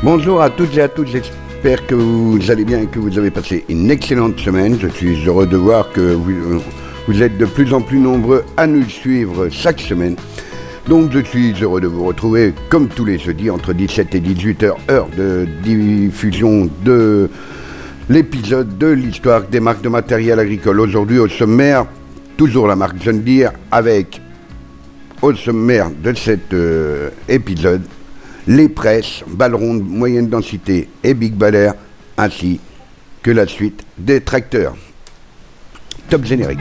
Bonjour à toutes et à tous, j'espère que vous allez bien et que vous avez passé une excellente semaine. Je suis heureux de voir que vous êtes de plus en plus nombreux à nous suivre chaque semaine. Donc je suis heureux de vous retrouver comme tous les jeudis entre 17 et 18h, heure de diffusion de l'épisode de l'histoire des marques de matériel agricole. Aujourd'hui au sommaire, toujours la marque John Deere avec, au sommaire de cet épisode, les presses, balles rondes, moyenne densité et big baler, ainsi que la suite des tracteurs. Top générique.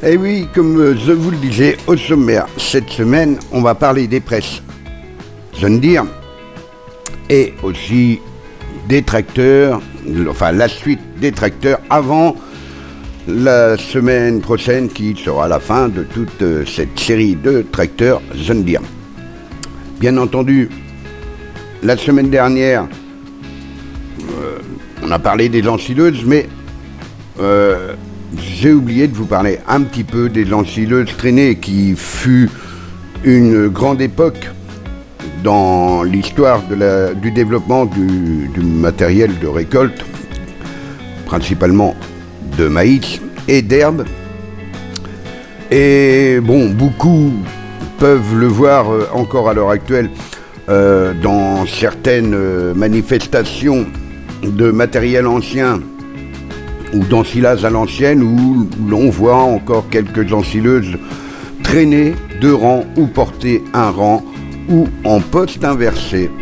Et oui, comme je vous le disais au sommaire, cette semaine, on va parler des presses John Deere et aussi des tracteurs, enfin la suite des tracteurs avant la semaine prochaine qui sera la fin de toute cette série de tracteurs John Deere. Bien entendu, la semaine dernière, on a parlé des ensileuses, mais j'ai oublié de vous parler un petit peu des ensileuses traînées qui fut une grande époque dans l'histoire du développement du matériel de récolte, principalement de maïs et d'herbes. Et bon, beaucoup peuvent le voir encore à l'heure actuelle dans certaines manifestations de matériel ancien ou d'ensilage à l'ancienne, où l'on voit encore quelques ensileuses traîner deux rangs ou porter un rang ou en poste inversé,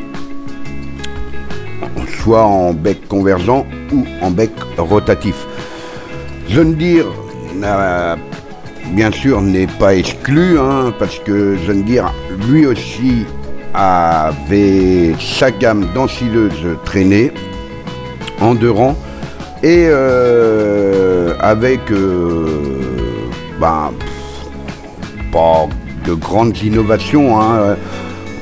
soit en bec convergent ou en bec rotatif. John Deere bien sûr n'est pas exclu, parce que John Deere lui aussi avait sa gamme d'ensileuses traînées en deux rangs, et avec pas de grandes innovations,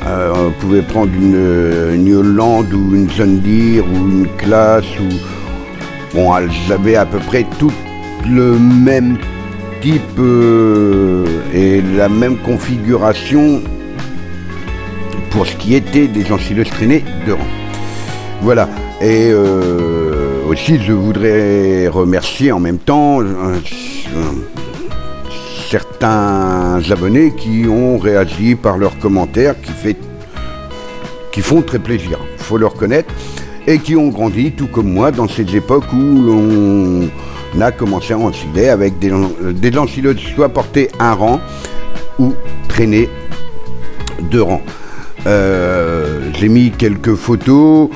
on pouvait prendre une Holland ou une John Deere ou une Classe, elles avaient à peu près tout le même type et la même configuration pour ce qui était des ensileuses traînées de rang. Voilà. Et aussi, je voudrais remercier en même temps certains abonnés qui ont réagi par leurs commentaires, qui font très plaisir, il faut le reconnaître, et qui ont grandi, tout comme moi, dans ces époques où l'on a commencé à ensiler avec des ensileuses soit portées un rang ou traînées deux rangs. J'ai mis quelques photos.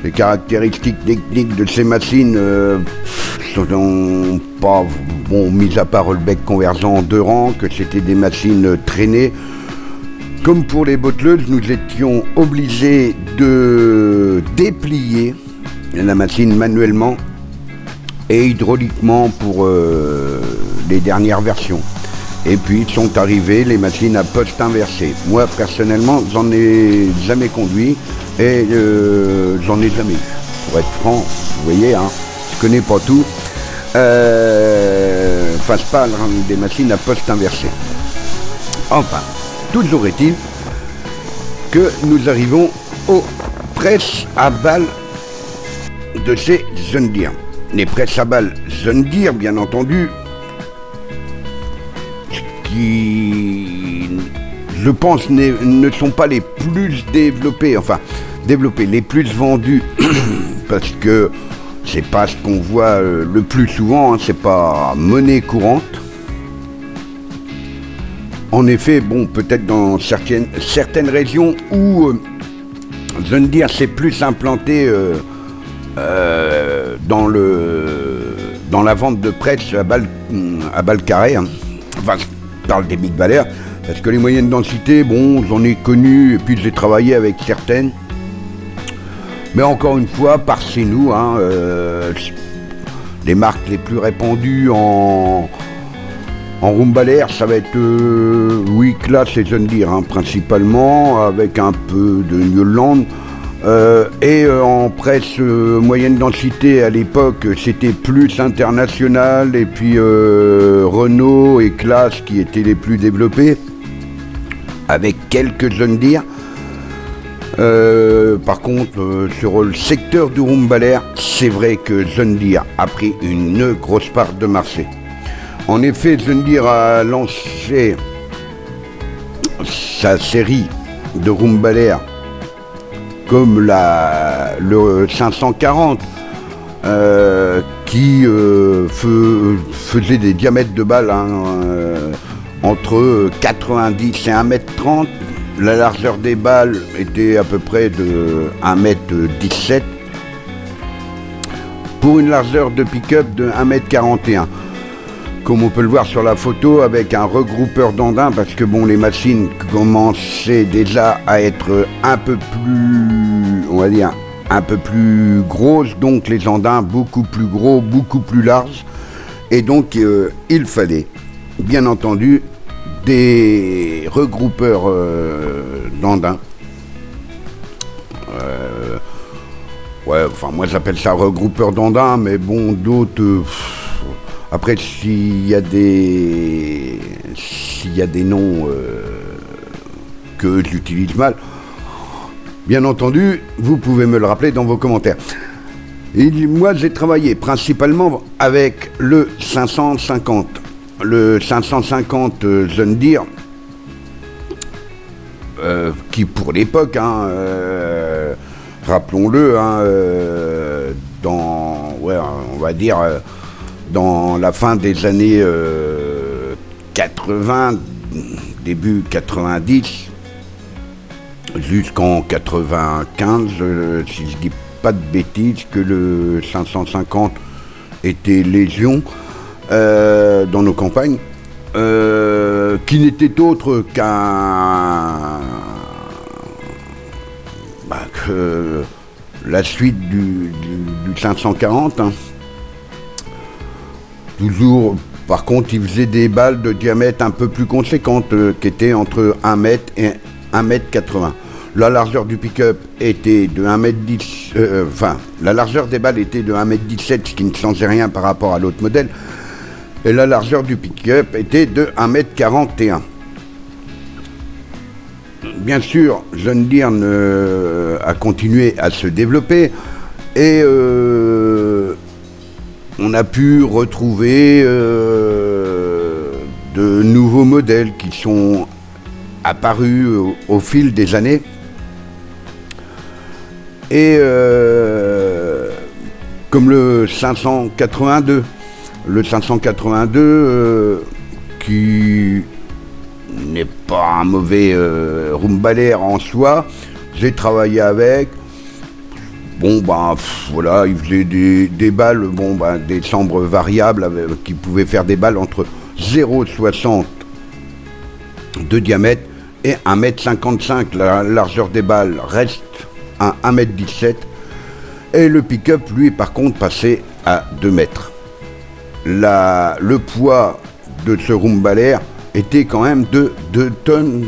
Les caractéristiques techniques de ces machines sont pas mis à part le bec convergent en deux rangs, que c'était des machines traînées. Comme pour les botteleuses, nous étions obligés de déplier la machine manuellement et hydrauliquement pour les dernières versions. Et puis sont arrivées les machines à poste inversé. Moi personnellement, j'en ai jamais conduit. Et j'en ai jamais eu. Pour être franc, vous voyez, je connais pas tout. Enfin, je parle des machines à poste inversé. Enfin, toujours est-il que nous arrivons aux presses à balles de ces John Deere. Les presses à balles John Deere, bien entendu, qui, je pense, ne sont pas les plus développées, les plus vendus, parce que c'est pas ce qu'on voit le plus souvent, c'est pas monnaie courante. En effet, peut-être dans certaines régions où John Deere s'est plus implanté dans la vente de presses à balles carrées, Enfin, je parle des big balers, parce que les moyennes densités, j'en ai connu, et puis j'ai travaillé avec certaines. Mais encore une fois, par chez nous, hein, les marques les plus répandues en Rumbalair, ça va être Claas et John Deere, hein, principalement, avec un peu de Newland. Et en presse moyenne densité à l'époque, c'était plus international, et puis Renault et Claas qui étaient les plus développés, avec quelques John Deere. Par contre, sur le secteur du Rumbalair, c'est vrai que John Deere a pris une grosse part de marché. En effet, John Deere a lancé sa série de Rumbalair comme le 540 qui faisait des diamètres de balles entre 90 et 1m30. La largeur des balles était à peu près de 1m17 pour une largeur de pick-up de 1m41. Comme on peut le voir sur la photo, avec un regroupeur d'andins, parce que bon, les machines commençaient déjà à être un peu plus, on va dire, un peu plus grosses, donc les andins beaucoup plus gros, beaucoup plus larges, et donc il fallait, bien entendu, des regroupeurs d'andins. Moi j'appelle ça regroupeur d'andins, mais bon, d'autres... Après, s'il y a des noms que j'utilise mal, bien entendu, vous pouvez me le rappeler dans vos commentaires. Et moi, j'ai travaillé principalement avec le 550. Le 550 John Deere, qui pour l'époque, rappelons-le, on va dire... dans la fin des années 80, début 90, jusqu'en 95, si je dis pas de bêtises, que le 550 était légion dans nos campagnes, qui n'était autre que la suite du 540, hein. Toujours, par contre, il faisait des balles de diamètre un peu plus conséquentes, qui étaient entre 1 m et 1m80. La largeur du pick-up était de 1m10, la largeur des balles était de 1m17, ce qui ne changeait rien par rapport à l'autre modèle. Et la largeur du pick-up était de 1m41. Bien sûr, John Deere a continué à se développer, et on a pu retrouver de nouveaux modèles qui sont apparus au fil des années. Et comme le 582. Le 582 qui n'est pas un mauvais Rumbalair en soi. J'ai travaillé avec. Voilà, il faisait des balles, des chambres variables qui pouvaient faire des balles entre 0,60 de diamètre et 1m55. La largeur des balles reste à 1m17. Et le pick-up, lui, par contre, passait à 2 mètres. Le poids de ce Rumbalair était quand même de 2 tonnes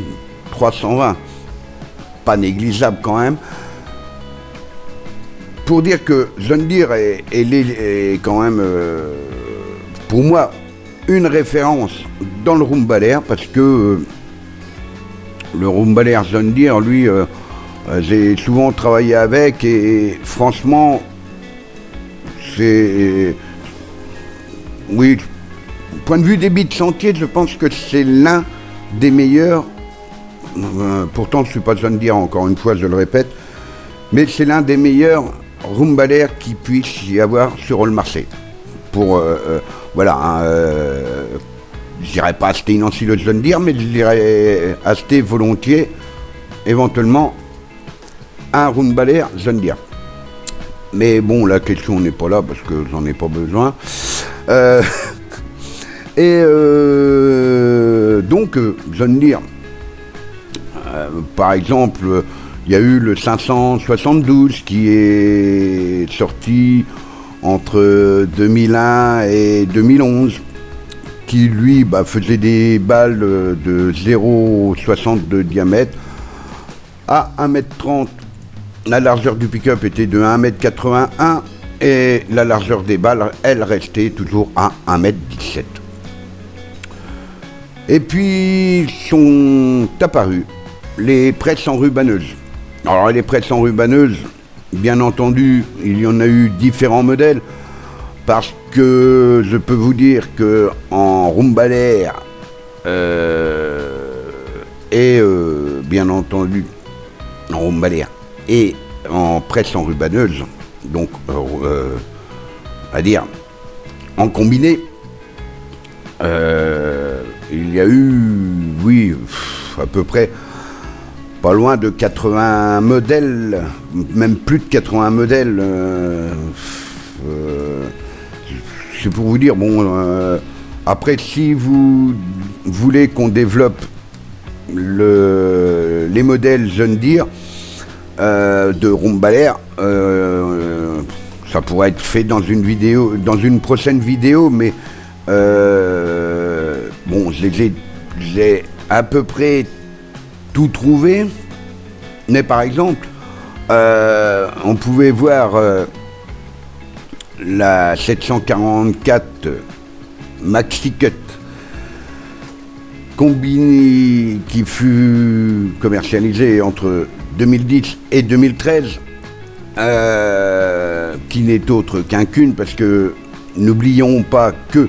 320. Pas négligeable quand même. Pour dire que John Deere est quand même, pour moi, une référence dans le Rumbalair, parce que le Rumbalair John Deere, lui, j'ai souvent travaillé avec, et franchement, c'est... Oui, point de vue débit de sentier, je pense que c'est l'un des meilleurs, pourtant je ne suis pas John Deere, encore une fois, je le répète, mais c'est l'un des meilleurs Rumbalair qui puisse y avoir sur le marché. Pour, je n'irais pas acheter une ensileuse John Deere, mais je dirais acheter volontiers, éventuellement, un Rumbalair John Deere. Mais bon, la question n'est pas là, parce que j'en ai pas besoin. Donc, John Deere, par exemple, Il y a eu le 572 qui est sorti entre 2001 et 2011, qui lui faisait des balles de 0,60 de diamètre à 1,30 m. La largeur du pick-up était de 1,81 m et la largeur des balles, elle restait toujours à 1,17 m. Et puis sont apparus les presses enrubaneuses. Alors les presses enrubaneuses, bien entendu, il y en a eu différents modèles, parce que je peux vous dire que en Rumbalair et bien entendu en Rumbalair et en presse enrubaneuse, donc à dire en combiné, il y a eu, oui, à peu près pas loin de 80 modèles, même plus de 80 modèles. C'est pour vous dire, bon, après, si vous voulez qu'on développe les modèles John Deere de Rumbalair, ça pourrait être fait dans une vidéo, dans une prochaine vidéo, mais bon, j'ai à peu près tout trouvé, mais par exemple, on pouvait voir la 744 Maxi Cut combinée qui fut commercialisée entre 2010 et 2013, qui n'est autre qu'un Kuhn, parce que n'oublions pas que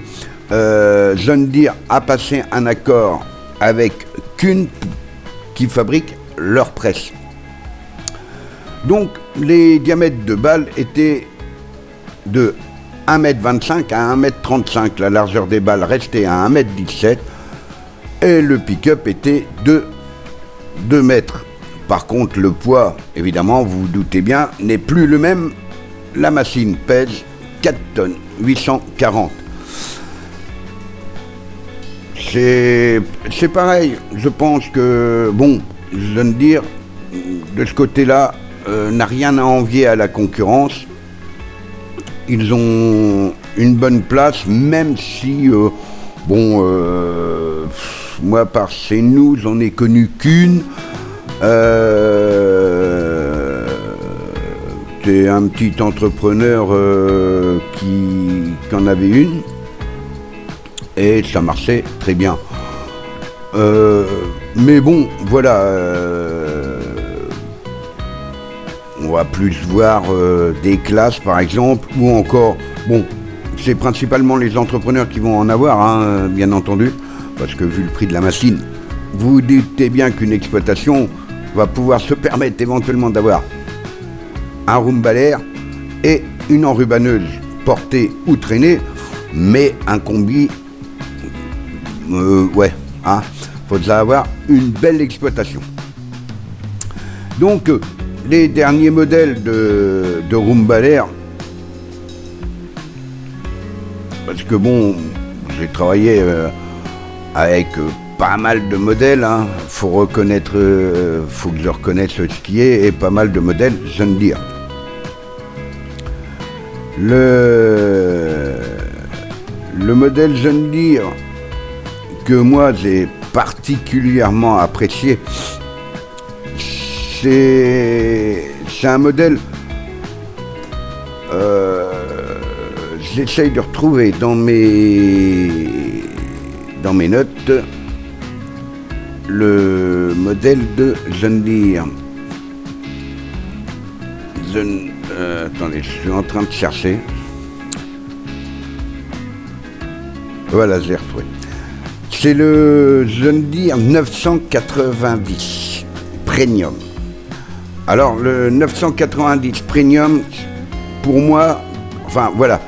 John Deere a passé un accord avec Kuhn qui fabrique leur presse. Donc les diamètres de balles étaient de 1,25 m à 1,35 m. La largeur des balles restait à 1,17 m et le pick-up était de 2 mètres. Par contre, le poids, évidemment, vous vous doutez bien, n'est plus le même. La machine pèse 4 tonnes 840. C'est pareil, je pense que, bon, je veux dire, de ce côté-là, n'a rien à envier à la concurrence. Ils ont une bonne place, même si, bon, moi, par chez nous, j'en ai connu qu'une. C'était un petit entrepreneur qui en avait une. Et ça marchait très bien. Mais bon, voilà. On va plus voir des classes, par exemple, ou encore... Bon, c'est principalement les entrepreneurs qui vont en avoir, hein, bien entendu, parce que vu le prix de la machine, vous vous doutez bien qu'une exploitation va pouvoir se permettre éventuellement d'avoir un Rumbalair et une enrubaneuse portée ou traînée, mais un combi... ouais, hein, faudra avoir une belle exploitation. Donc, les derniers modèles de Rumbalair, parce que bon, j'ai travaillé avec pas mal de modèles, hein, faut reconnaître, faut que je reconnaisse ce qui est, et pas mal de modèles John Deere. Le modèle John Deere que moi j'ai particulièrement apprécié, c'est un modèle, j'essaye de retrouver dans mes notes le modèle de John Deere. Attendez, je suis en train de chercher. Voilà, j'ai retrouvé. C'est le John Deere 990 Premium. Alors, le 990 Premium, pour moi, enfin, voilà.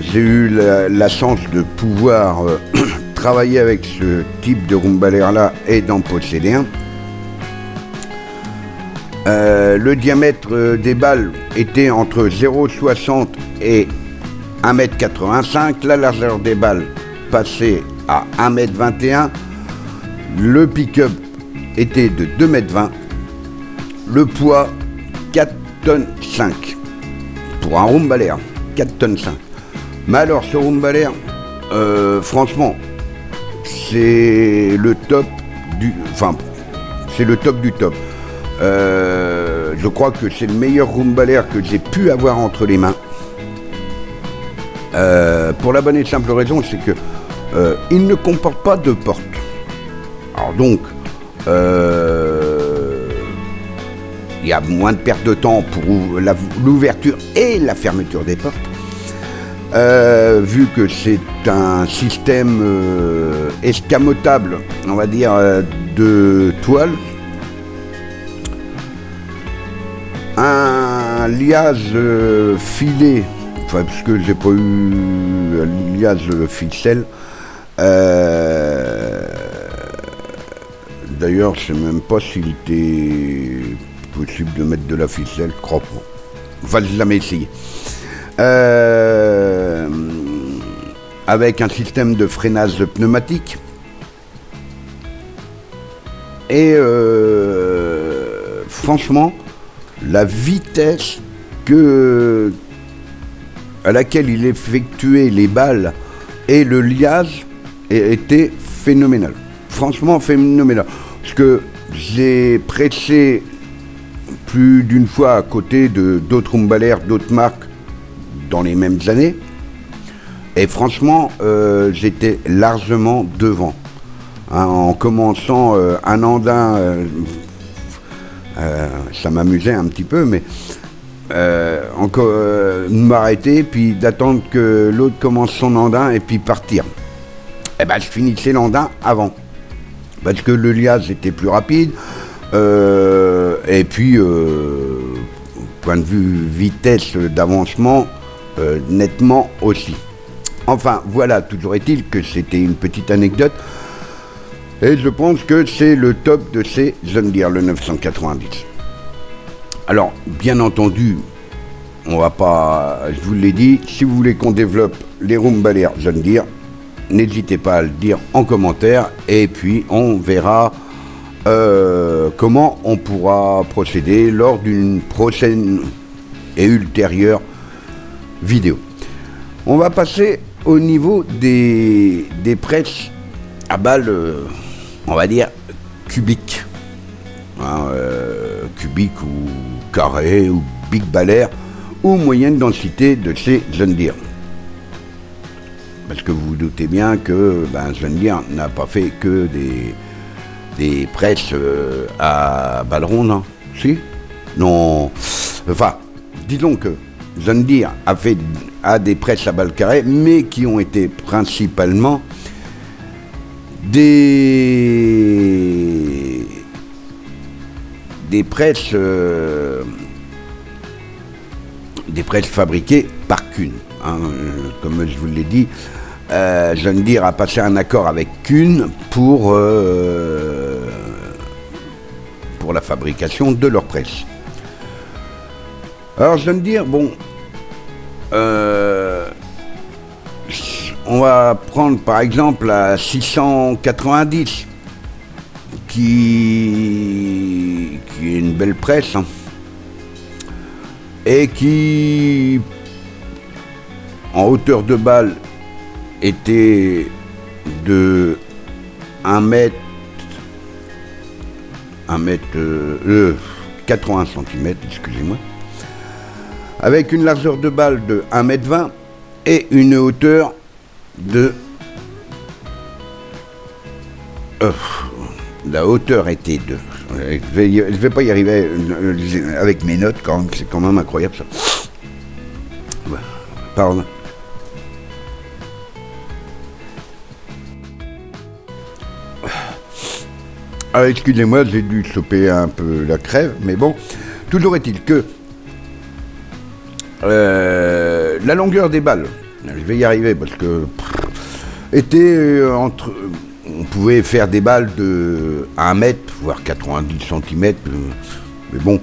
J'ai eu la chance de pouvoir travailler avec ce type de Rumbalair-là et d'en posséder un. Le diamètre des balles était entre 0,60 et 1,85 m. La largeur des balles passait à 1,21 m. Le pick-up était de 2,20 m, le poids 4,5 tonnes. Pour un Rumbaler, 4,5 tonnes. Mais alors ce Rumbaler, franchement, c'est le top du... Enfin, c'est le top du top. Je crois que c'est le meilleur Rumbaler que j'ai pu avoir entre les mains. Pour la bonne et simple raison, c'est que il ne comporte pas de porte. Alors donc, il y a moins de perte de temps pour l'ouverture et la fermeture des portes. Vu que c'est un système escamotable, on va dire, de toile, un liage filet, enfin parce que j'ai pas eu un liage ficelle. D'ailleurs, je sais même pas s'il était possible de mettre de la ficelle, je crois pas. Enfin, je l'ai jamais essayé. Avec un système de freinage pneumatique et franchement la vitesse à laquelle il effectuait les balles et le liage était phénoménal, franchement phénoménal, parce que j'ai pressé plus d'une fois à côté de d'autres Rumbalers, d'autres marques dans les mêmes années. Et franchement, j'étais largement devant. Hein, en commençant un andin, ça m'amusait un petit peu, mais de m'arrêter, puis d'attendre que l'autre commence son andin et puis partir. Et ben, je finissais l'andin avant, parce que le liage était plus rapide, et puis, point de vue vitesse d'avancement, nettement aussi. Enfin, voilà, toujours est-il que c'était une petite anecdote. Et je pense que c'est le top de ces John Deere, le 990. Alors, bien entendu, on va pas, je vous l'ai dit, si vous voulez qu'on développe les Rumbalers John Deere, n'hésitez pas à le dire en commentaire, et puis on verra comment on pourra procéder lors d'une prochaine et ultérieure vidéo. On va passer au niveau des presses à balles, on va dire cubiques, hein, cubiques ou carrés ou big baller ou moyenne densité de ces John Deere. Parce que vous vous doutez bien que John Deere n'a pas fait que des presses à balles rondes, hein. Si? Non. Enfin, disons que John Deere a des presses à balles carrées, mais qui ont été principalement des presses fabriquées par Kuhn. Hein, comme je vous l'ai dit, John Deere a passé un accord avec Kuhn pour la fabrication de leurs presses. Alors John Deere, bon, on va prendre par exemple la 690 qui est une belle presse, hein, et qui en hauteur de balle était de 80 cm, excusez-moi, avec une largeur de balle de 1,20 m et une hauteur de... la hauteur était de... Je vais pas y arriver avec mes notes, c'est quand même incroyable ça. Pardon. Alors, excusez-moi, j'ai dû choper un peu la crève, mais bon, toujours est-il que la longueur des balles, je vais y arriver parce que était entre... On pouvait faire des balles de 1 mètre, voire 90 cm, mais bon,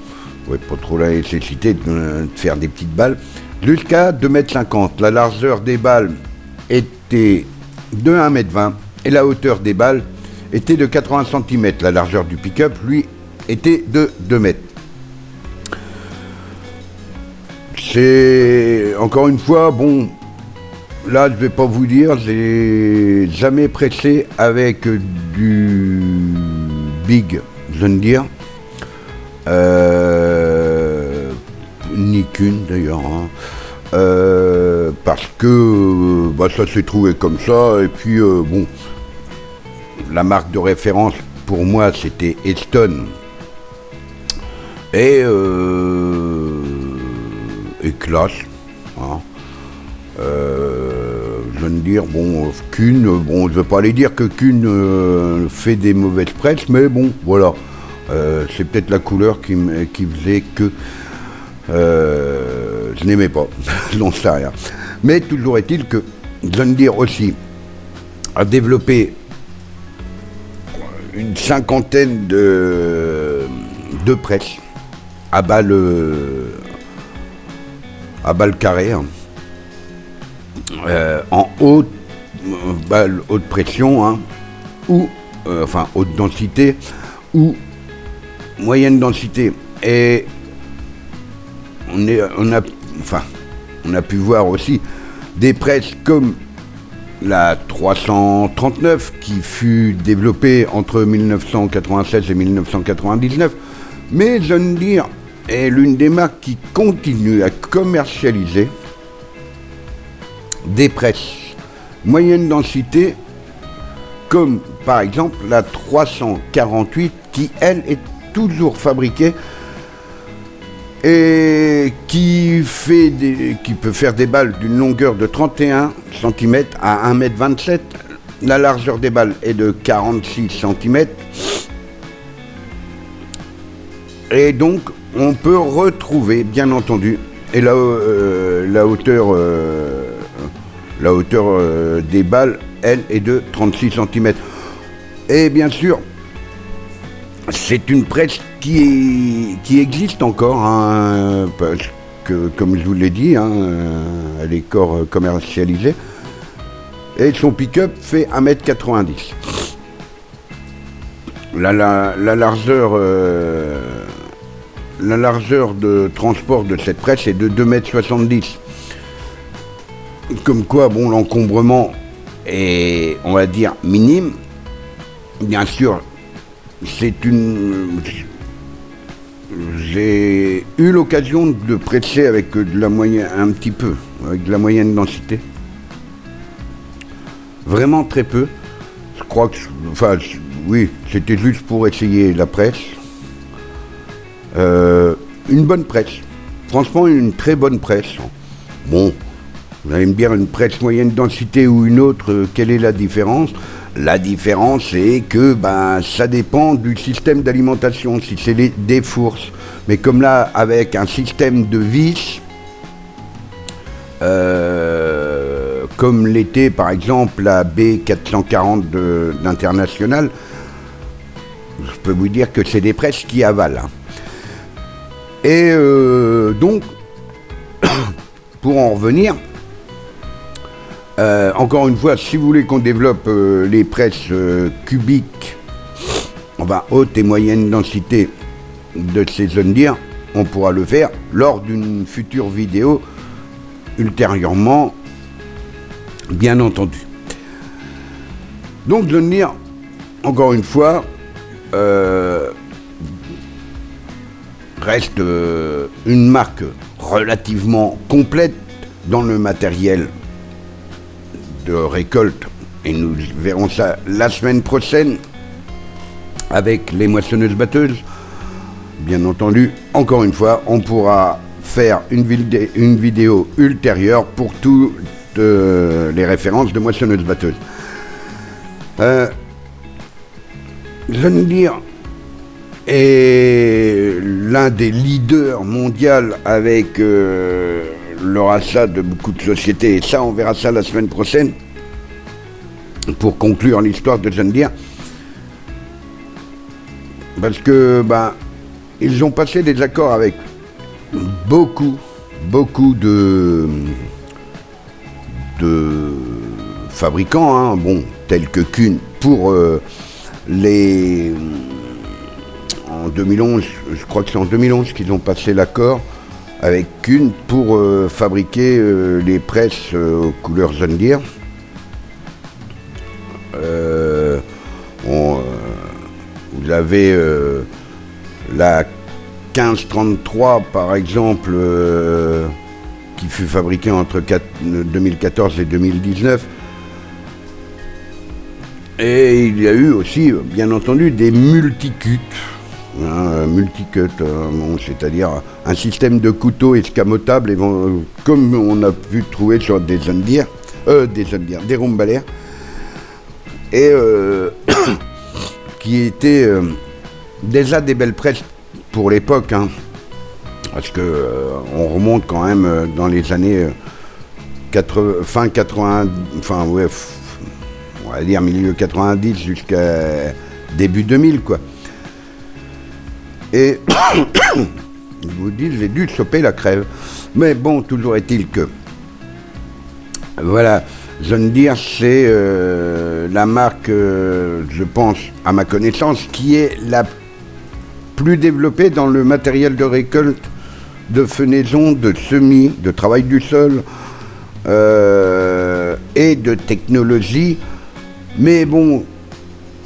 ouais, pas trop la nécessité de faire des petites balles, jusqu'à 2,50 m. La largeur des balles était de 1,20 m et la hauteur des balles était de 80 cm. La largeur du pick-up, lui, était de 2 mètres. C'est, encore une fois, bon, là, je vais pas vous dire, j'ai jamais pressé avec du Big John Deere. Ni qu'une d'ailleurs, hein. Parce que ça s'est trouvé comme ça, et puis bon, la marque de référence pour moi c'était Eston et Class, hein. Je veux dire, bon, Kuhn, bon, je veux pas aller dire que Kuhn fait des mauvaises presses, mais bon, voilà, c'est peut-être la couleur qui faisait que je n'aimais pas, je n'en sais rien. Mais toujours est-il que John Deere aussi a développé une cinquantaine de presses à balle carrée, hein, en haute pression, hein, ou enfin haute densité ou moyenne densité. Et on a pu voir aussi des presses comme la 339 qui fut développée entre 1996 et 1999, mais John Deere est l'une des marques qui continue à commercialiser des presses moyenne densité, comme par exemple la 348 qui elle est toujours fabriquée et qui peut faire des balles d'une longueur de 31 cm à 1,27 m. La largeur des balles est de 46 cm. Et donc, on peut retrouver, bien entendu, et la hauteur des balles, elle, est de 36 cm. Et bien sûr, c'est une presse qui existe encore, hein, parce que, comme je vous l'ai dit, hein, elle est encore commercialisée. Et son pick-up fait 1,90 m. La largeur de transport de cette presse est de 2,70 m. Comme quoi, bon, l'encombrement est, on va dire, minime. Bien sûr, j'ai eu l'occasion de presser avec de la moyenne, un petit peu, avec de la moyenne densité. Vraiment très peu. Je crois que, enfin, oui, c'était juste pour essayer la presse. Une bonne presse. Franchement, une très bonne presse. Bon, vous allez me dire, une presse moyenne densité ou une autre, quelle est la différence ? La différence, c'est que ça dépend du système d'alimentation, si c'est des fourches. Mais comme là, avec un système de vis, comme l'était par exemple la B440 d'International, je peux vous dire que c'est des presses qui avalent. Et donc, pour en revenir, encore une fois, si vous voulez qu'on développe les presses cubiques, haute et moyenne densité de ces John Deere, on pourra le faire lors d'une future vidéo ultérieurement, bien entendu. Donc John Deere, encore une fois, reste une marque relativement complète dans le matériel de récolte, et nous verrons ça la semaine prochaine avec les moissonneuses-batteuses. Bien entendu, encore une fois, on pourra faire une vidéo ultérieure pour toutes les références de moissonneuses-batteuses. John Deere est l'un des leaders mondiaux avec le rachat de beaucoup de sociétés, et ça on verra ça la semaine prochaine pour conclure l'histoire de John Deere, parce que ils ont passé des accords avec beaucoup de fabricants, hein, tels que Kuhn pour En 2011, je crois que c'est en 2011 qu'ils ont passé l'accord avec Kuhn pour fabriquer les presses aux couleurs John Deere. Vous avez la 1533 par exemple, qui fut fabriquée entre 2014 et 2019. Et il y a eu aussi, bien entendu, des multicut, c'est-à-dire un système de couteaux escamotables, comme on a pu trouver sur des des Rumbalaires, et qui étaient déjà des belles presses pour l'époque, parce que on remonte quand même dans les années fin 80, on va dire milieu 90 jusqu'à début 2000, quoi. Et je vous dis, j'ai dû choper la crève. Mais bon, toujours est-il que, voilà, John Deere, c'est la marque, je pense, à ma connaissance, qui est la plus développée dans le matériel de récolte, de fenaison, de semis, de travail du sol et de technologie. Mais bon,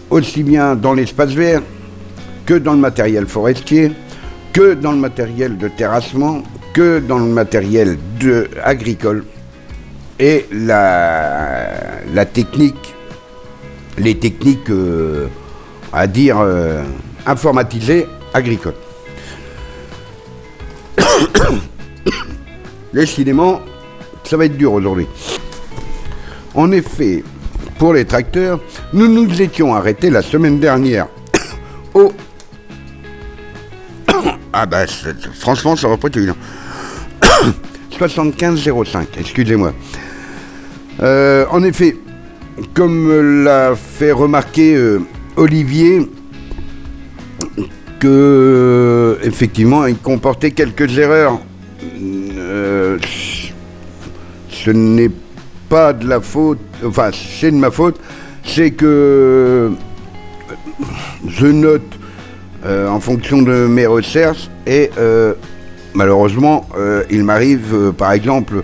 aussi bien dans l'espace vert que dans le matériel forestier, que dans le matériel de terrassement, que dans le matériel agricole. Et la technique, les techniques, à dire, informatisées agricoles. Décidément, ça va être dur aujourd'hui. En effet, pour les tracteurs, nous nous étions arrêtés la semaine dernière au... franchement, ça va pas être évident. 75,05, excusez-moi. En effet, comme l'a fait remarquer Olivier, que effectivement, il comportait quelques erreurs. Ce n'est pas de la faute, enfin c'est de ma faute, c'est que je note en fonction de mes recherches et malheureusement il m'arrive par exemple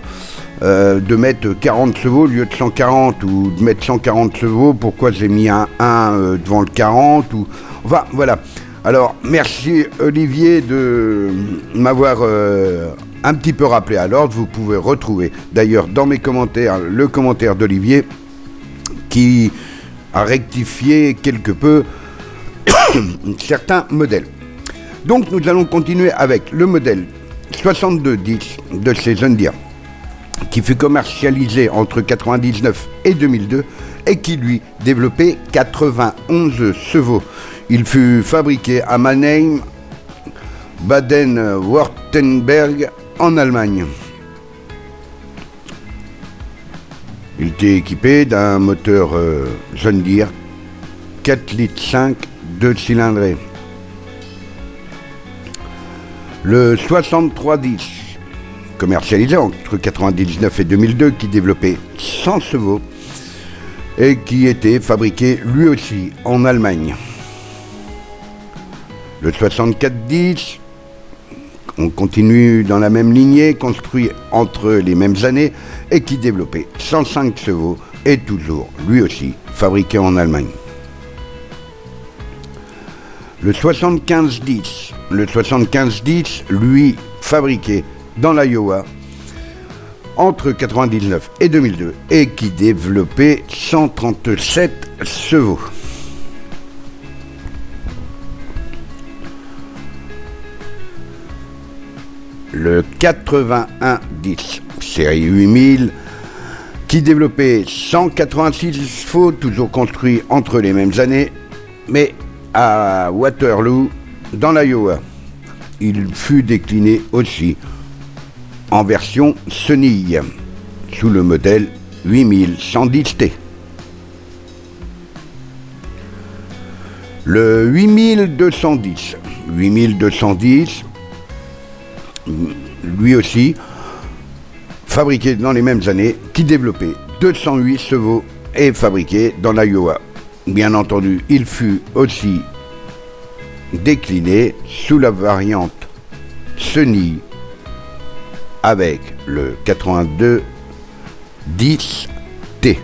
de mettre 40 chevaux au lieu de 140 ou de mettre 140 chevaux, pourquoi j'ai mis un 1 devant le 40 ou... Enfin voilà. Alors merci Olivier de m'avoir un petit peu rappelé à l'ordre. Vous pouvez retrouver d'ailleurs dans mes commentaires le commentaire d'Olivier qui a rectifié quelque peu certains modèles. Donc nous allons continuer avec le modèle 6210 de chez John Deere qui fut commercialisé entre 1999 et 2002 et qui lui développait 91 chevaux. Il fut fabriqué à Mannheim, Baden-Württemberg, en Allemagne. Il était équipé d'un moteur John Deere 4,5 litres 2 cylindrés. Le 6310, commercialisé entre 1999 et 2002, qui développait 100 chevaux et qui était fabriqué lui aussi en Allemagne. Le 6410, on continue dans la même lignée, construit entre les mêmes années et qui développait 105 chevaux et toujours lui aussi fabriqué en Allemagne. Le 7510, lui fabriqué dans l'Iowa entre 1999 et 2002 et qui développait 137 chevaux. Le 8110, série 8000, qui développait 186 chevaux, toujours construit entre les mêmes années, mais à Waterloo, dans l'Iowa. Il fut décliné aussi en version chenille, sous le modèle 8110T. Le 8210, lui aussi, fabriqué dans les mêmes années, qui développait 208 chevaux et fabriqué dans l'Iowa. bien entendu, il fut aussi décliné sous la variante Sunny avec le 8210T.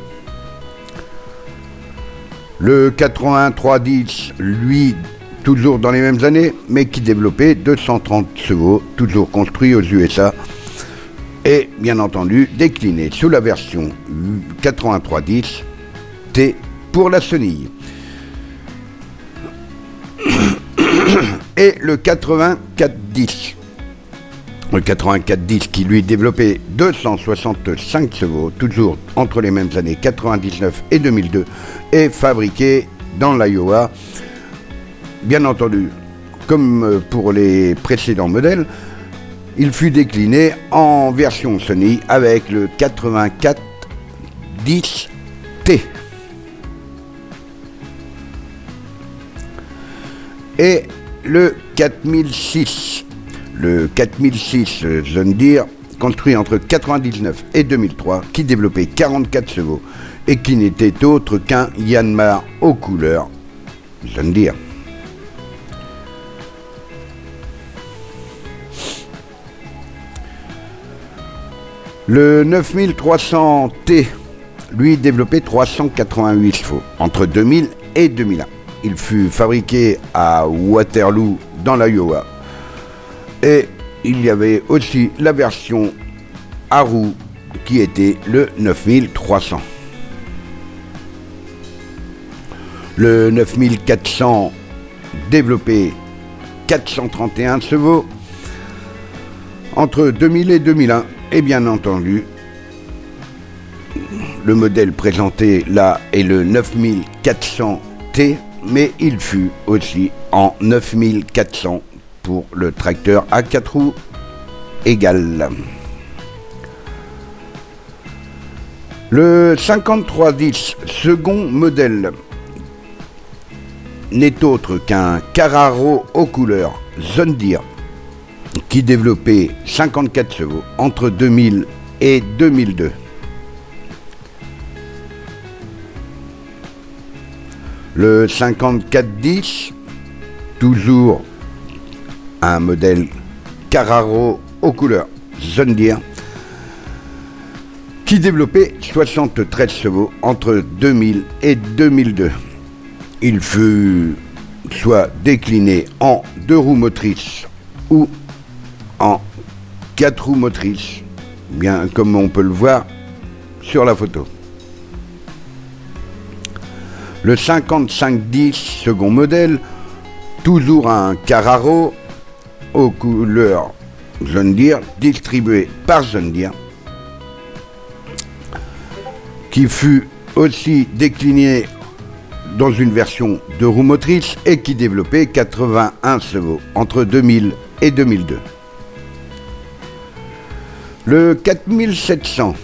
Le 8310, lui, toujours dans les mêmes années, mais qui développait 230 chevaux, toujours construit aux USA, et bien entendu décliné sous la version 8310T pour la Sony. Et le 8410. Le 8410 qui lui développait 265 chevaux, toujours entre les mêmes années 99 et 2002, est fabriqué dans l'Iowa. Bien entendu, comme pour les précédents modèles, il fut décliné en version Sony avec le 8410T. Et le 4006. Le 4006 John Deere, construit entre 1999 et 2003, qui développait 44 chevaux et qui n'était autre qu'un Yanmar aux couleurs John Deere. Le 9300T, lui, développait 388 chevaux entre 2000 et 2001. Il fut fabriqué à Waterloo dans l'Iowa. Et il y avait aussi la version à roues qui était le 9300. Le 9400 développé 431 chevaux entre 2000 et 2001. Et bien entendu, le modèle présenté là est le 9400T, mais il fut aussi en 9400 pour le tracteur à 4 roues égales. Le 5310 second modèle n'est autre qu'un Carraro aux couleurs John Deere qui développait 54 chevaux entre 2000 et 2002. Le 5410, toujours un modèle Carraro aux couleurs John Deere, qui développait 73 chevaux entre 2000 et 2002. Il fut soit décliné en 2 roues motrices ou en 4 roues motrices, bien comme on peut le voir sur la photo. Le 5510 second modèle, toujours un Carraro aux couleurs John Deere, distribué par John Deere, qui fut aussi décliné dans une version de roues motrices et qui développait 81 chevaux entre 2000 et 2002. Le 4700,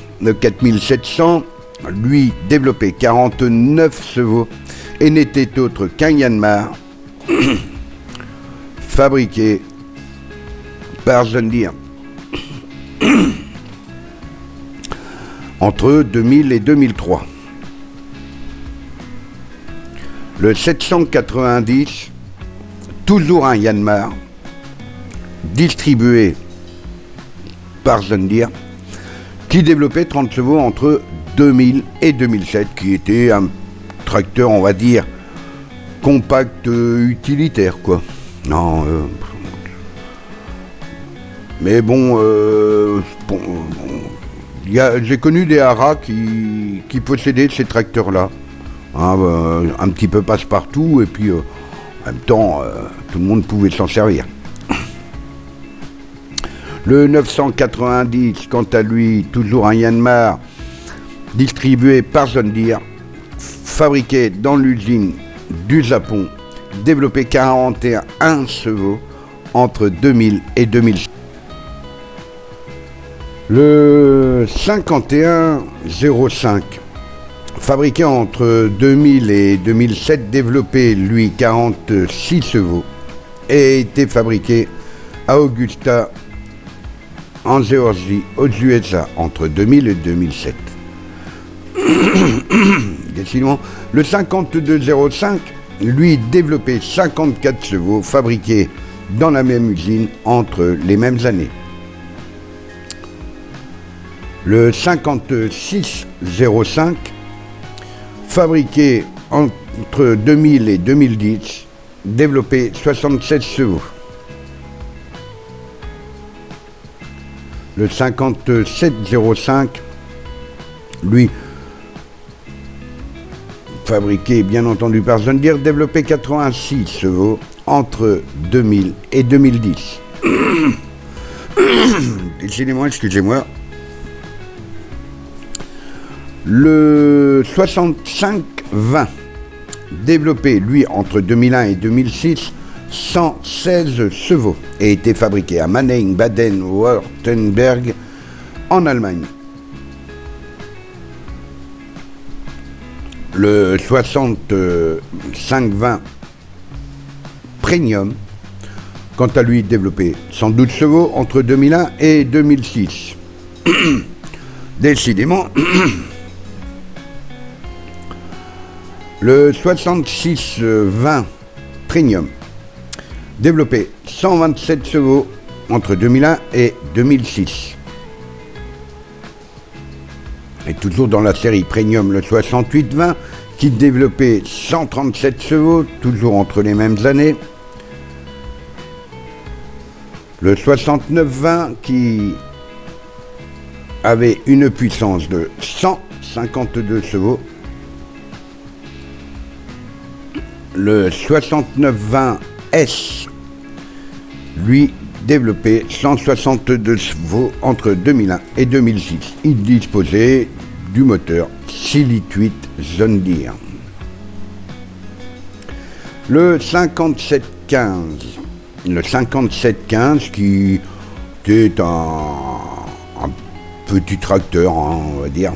lui, développait 49 chevaux et n'était autre qu'un Yanmar fabriqué par John Deere entre 2000 et 2003. Le 790, toujours un Yanmar, distribué par John Deere, qui développait 30 chevaux entre 2000 et 2007, qui était un tracteur, on va dire, compact utilitaire, quoi. Non, mais bon, j'ai connu des haras qui possédaient ces tracteurs-là. Un petit peu passe-partout, et puis en même temps, tout le monde pouvait s'en servir. Le 990, quant à lui, toujours un Yanmar, distribué par John Deere, fabriqué dans l'usine du Japon, développé 41 chevaux entre 2000 et 2006. Le 5105, fabriqué entre 2000 et 2007, développé lui 46 chevaux et été fabriqué à Augusta en Géorgie aux USA entre 2000 et 2007. décidément. Le 5205, lui, développé 54 chevaux, fabriqué dans la même usine entre les mêmes années. Le 5605, fabriqué entre 2000 et 2010, développé 67 chevaux. Le 5705, lui, fabriqué bien entendu par John Deere, développé 86 chevaux entre 2000 et 2010. Décidément, excusez-moi. Le 6520, développé lui entre 2001 et 2006, 116 chevaux, et été fabriqué à Mannheim, Baden-Württemberg, en Allemagne. Le 6520 Premium, quant à lui, développé 112 chevaux entre 2001 et 2006. Décidément. Le 6620 Premium, développé 127 chevaux entre 2001 et 2006. Et toujours dans la série Premium, le 6820 qui développait 137 chevaux, toujours entre les mêmes années. Le 6920 qui avait une puissance de 152 chevaux. Le 6920S, lui, développé 162 chevaux entre 2001 et 2006. Il disposait du moteur 6 litres 8 John Deere. Le 5715 qui était un petit tracteur, hein, on va dire.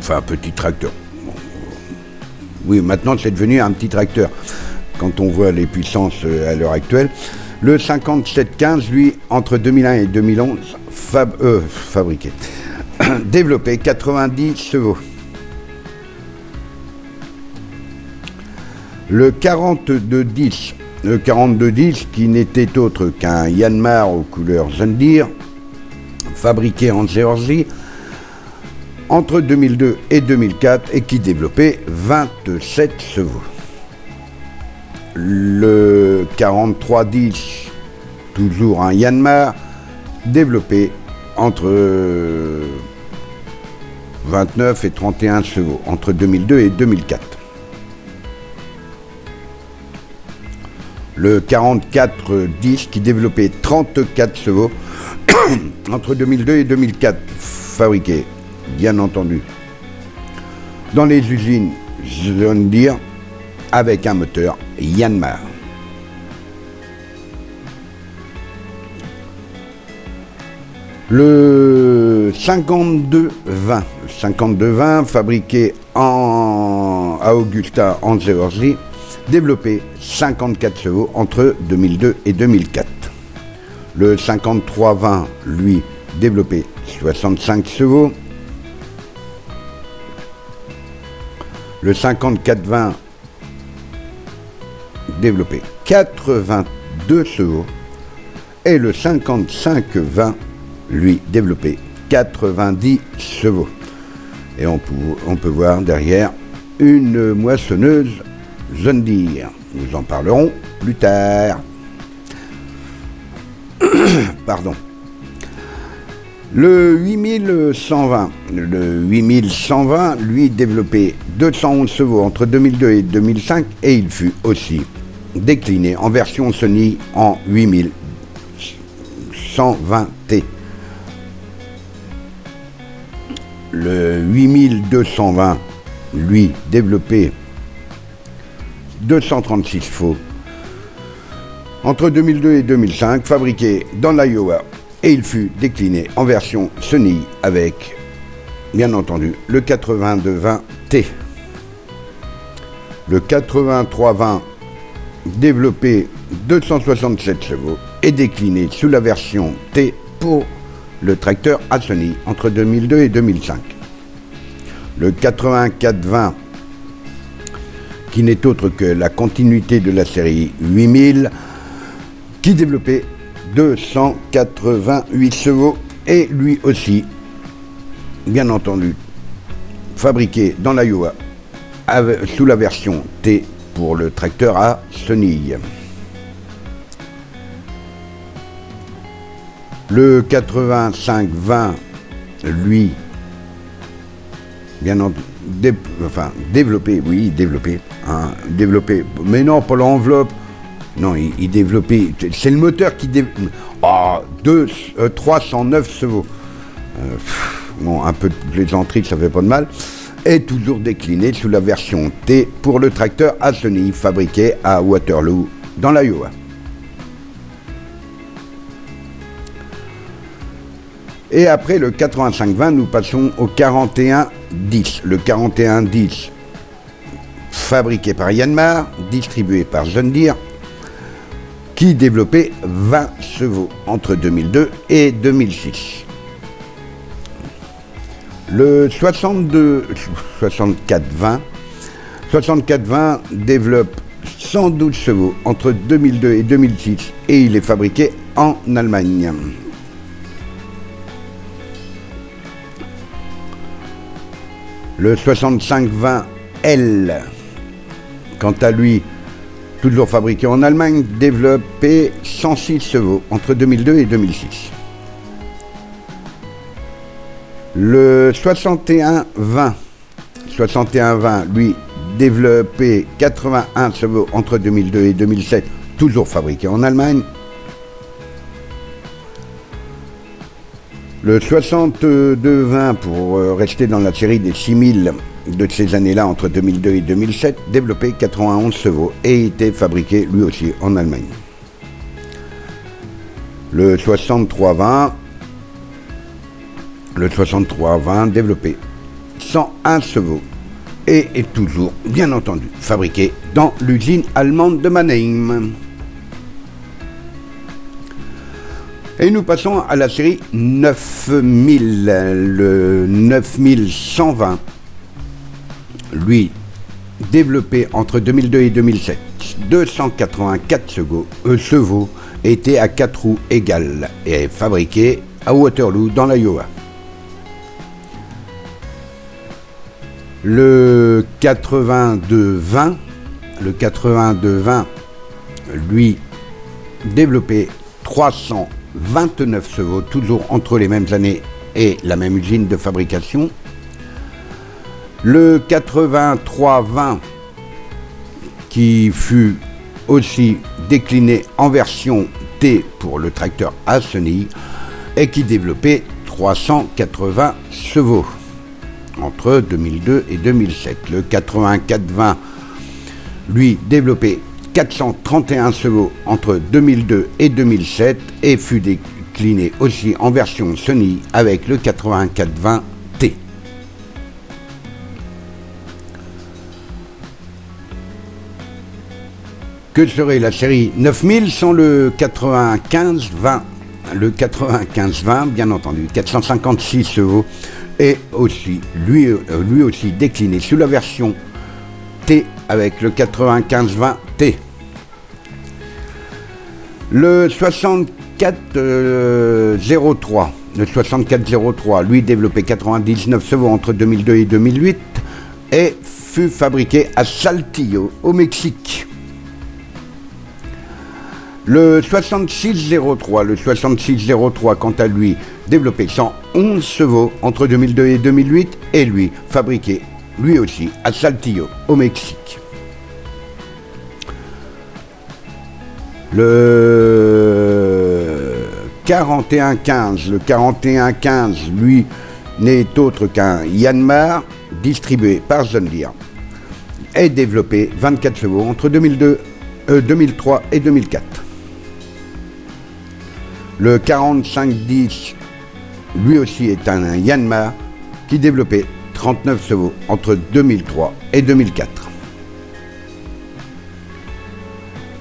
Enfin, un petit tracteur. Oui, maintenant c'est devenu un petit tracteur, quand on voit les puissances à l'heure actuelle. Le 5715, lui, entre 2001 et 2011, fabriqué, développé 90 chevaux. Le 4210, qui n'était autre qu'un Yanmar aux couleurs John Deere, fabriqué en Géorgie, entre 2002 et 2004 et qui développait 27 chevaux. Le 4310, toujours un Yanmar, développé entre 29 et 31 chevaux, entre 2002 et 2004. Le 4410 qui développait 34 chevaux entre 2002 et 2004, fabriqué bien entendu dans les usines John Deere avec un moteur Yanmar. Le 5220 fabriqué à Augusta en Géorgie, développé 54 chevaux entre 2002 et 2004. Le 5320, lui, développé 65 chevaux. Le 5420, développé 82 chevaux. Et le 5520, lui, développé 90 chevaux. Et on peut voir derrière une moissonneuse John Deere. Nous en parlerons plus tard. Pardon. Le 8120, lui, développé 211 chevaux entre 2002 et 2005 et il fut aussi décliné en version Sony en 8120T. Le 8220, lui, développé 236 chevaux entre 2002 et 2005, fabriqué dans l'Iowa, et il fut décliné en version Sony avec, bien entendu, le 8220T. Le 8320, développé 267 chevaux, et décliné sous la version T pour le tracteur à Sony entre 2002 et 2005. Le 84-20, qui n'est autre que la continuité de la série 8000, qui développait 288 chevaux et lui aussi, bien entendu, fabriqué dans l'Iowa sous la version T pour le tracteur à chenilles. Le 85-20, lui, bien entendu, développé, mais non, pas l'enveloppe. Non, il développait, c'est le moteur qui développe. 309 chevaux. Bon, un peu de plaisanterie, ça fait pas de mal. Et toujours décliné sous la version T pour le tracteur à chenilles fabriqué à Waterloo, dans l'Iowa. Et après le 85-20, nous passons au 41-10. Le 41-10, fabriqué par Yanmar, distribué par John Deere, qui développait 20 chevaux entre 2002 et 2006. Le 64-20 développe 112 chevaux entre 2002 et 2006 et il est fabriqué en Allemagne. Le 65-20L, quant à lui, toujours fabriqué en Allemagne, développé 106 chevaux entre 2002 et 2006. Le 61-20, lui, développé 81 chevaux entre 2002 et 2007, toujours fabriqué en Allemagne. Le 62-20, pour rester dans la série des 6000 de ces années-là, entre 2002 et 2007, développé 91 chevaux et était fabriqué lui aussi en Allemagne. Le 63-20, développé 101 chevaux et est toujours, bien entendu, fabriqué dans l'usine allemande de Mannheim. Et nous passons à la série 9000, le 9120, lui, développé entre 2002 et 2007, 284 chevaux, était à 4 roues égales et fabriqué à Waterloo, dans l'Iowa. Le 82-20, lui, développé 329 chevaux, toujours entre les mêmes années et la même usine de fabrication. Le 83-20, qui fut aussi décliné en version T pour le tracteur à chenilles et qui développait 380 chevaux entre 2002 et 2007. Le 84-20, lui, développé 431 chevaux entre 2002 et 2007 et fut décliné aussi en version chenille avec le 84-20T. Que serait la série 9000 sans le 95-20? Le 95-20, bien entendu, 456 chevaux et aussi, lui aussi décliné sous la version T avec le 95-20T. Le 64-03, lui développé 99 chevaux entre 2002 et 2008 et fut fabriqué à Saltillo, au Mexique. Le 6603, quant à lui, développé 111 chevaux entre 2002 et 2008 et lui, fabriqué lui aussi à Saltillo, au Mexique. Le 4115, lui, n'est autre qu'un Yanmar distribué par John Deere et développé 24 chevaux entre 2003 et 2004. Le 4510, lui aussi est un Yanmar qui développait 39 chevaux entre 2003 et 2004.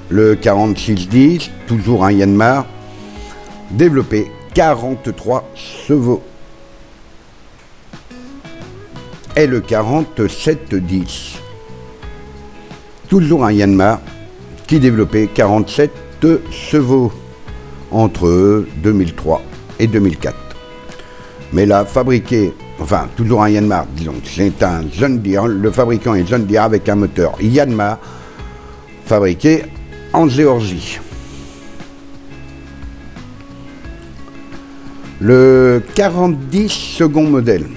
Le 4610, toujours un Yanmar, développé 43 chevaux est le 4710. Toujours un Yanmar qui développait 47 chevaux entre 2003 et 2004. Mais là, fabriqué, enfin toujours un Yanmar, disons, c'est un John Deere, le fabricant est John Deere avec un moteur Yanmar fabriqué en Géorgie. Le 4010 second modèle.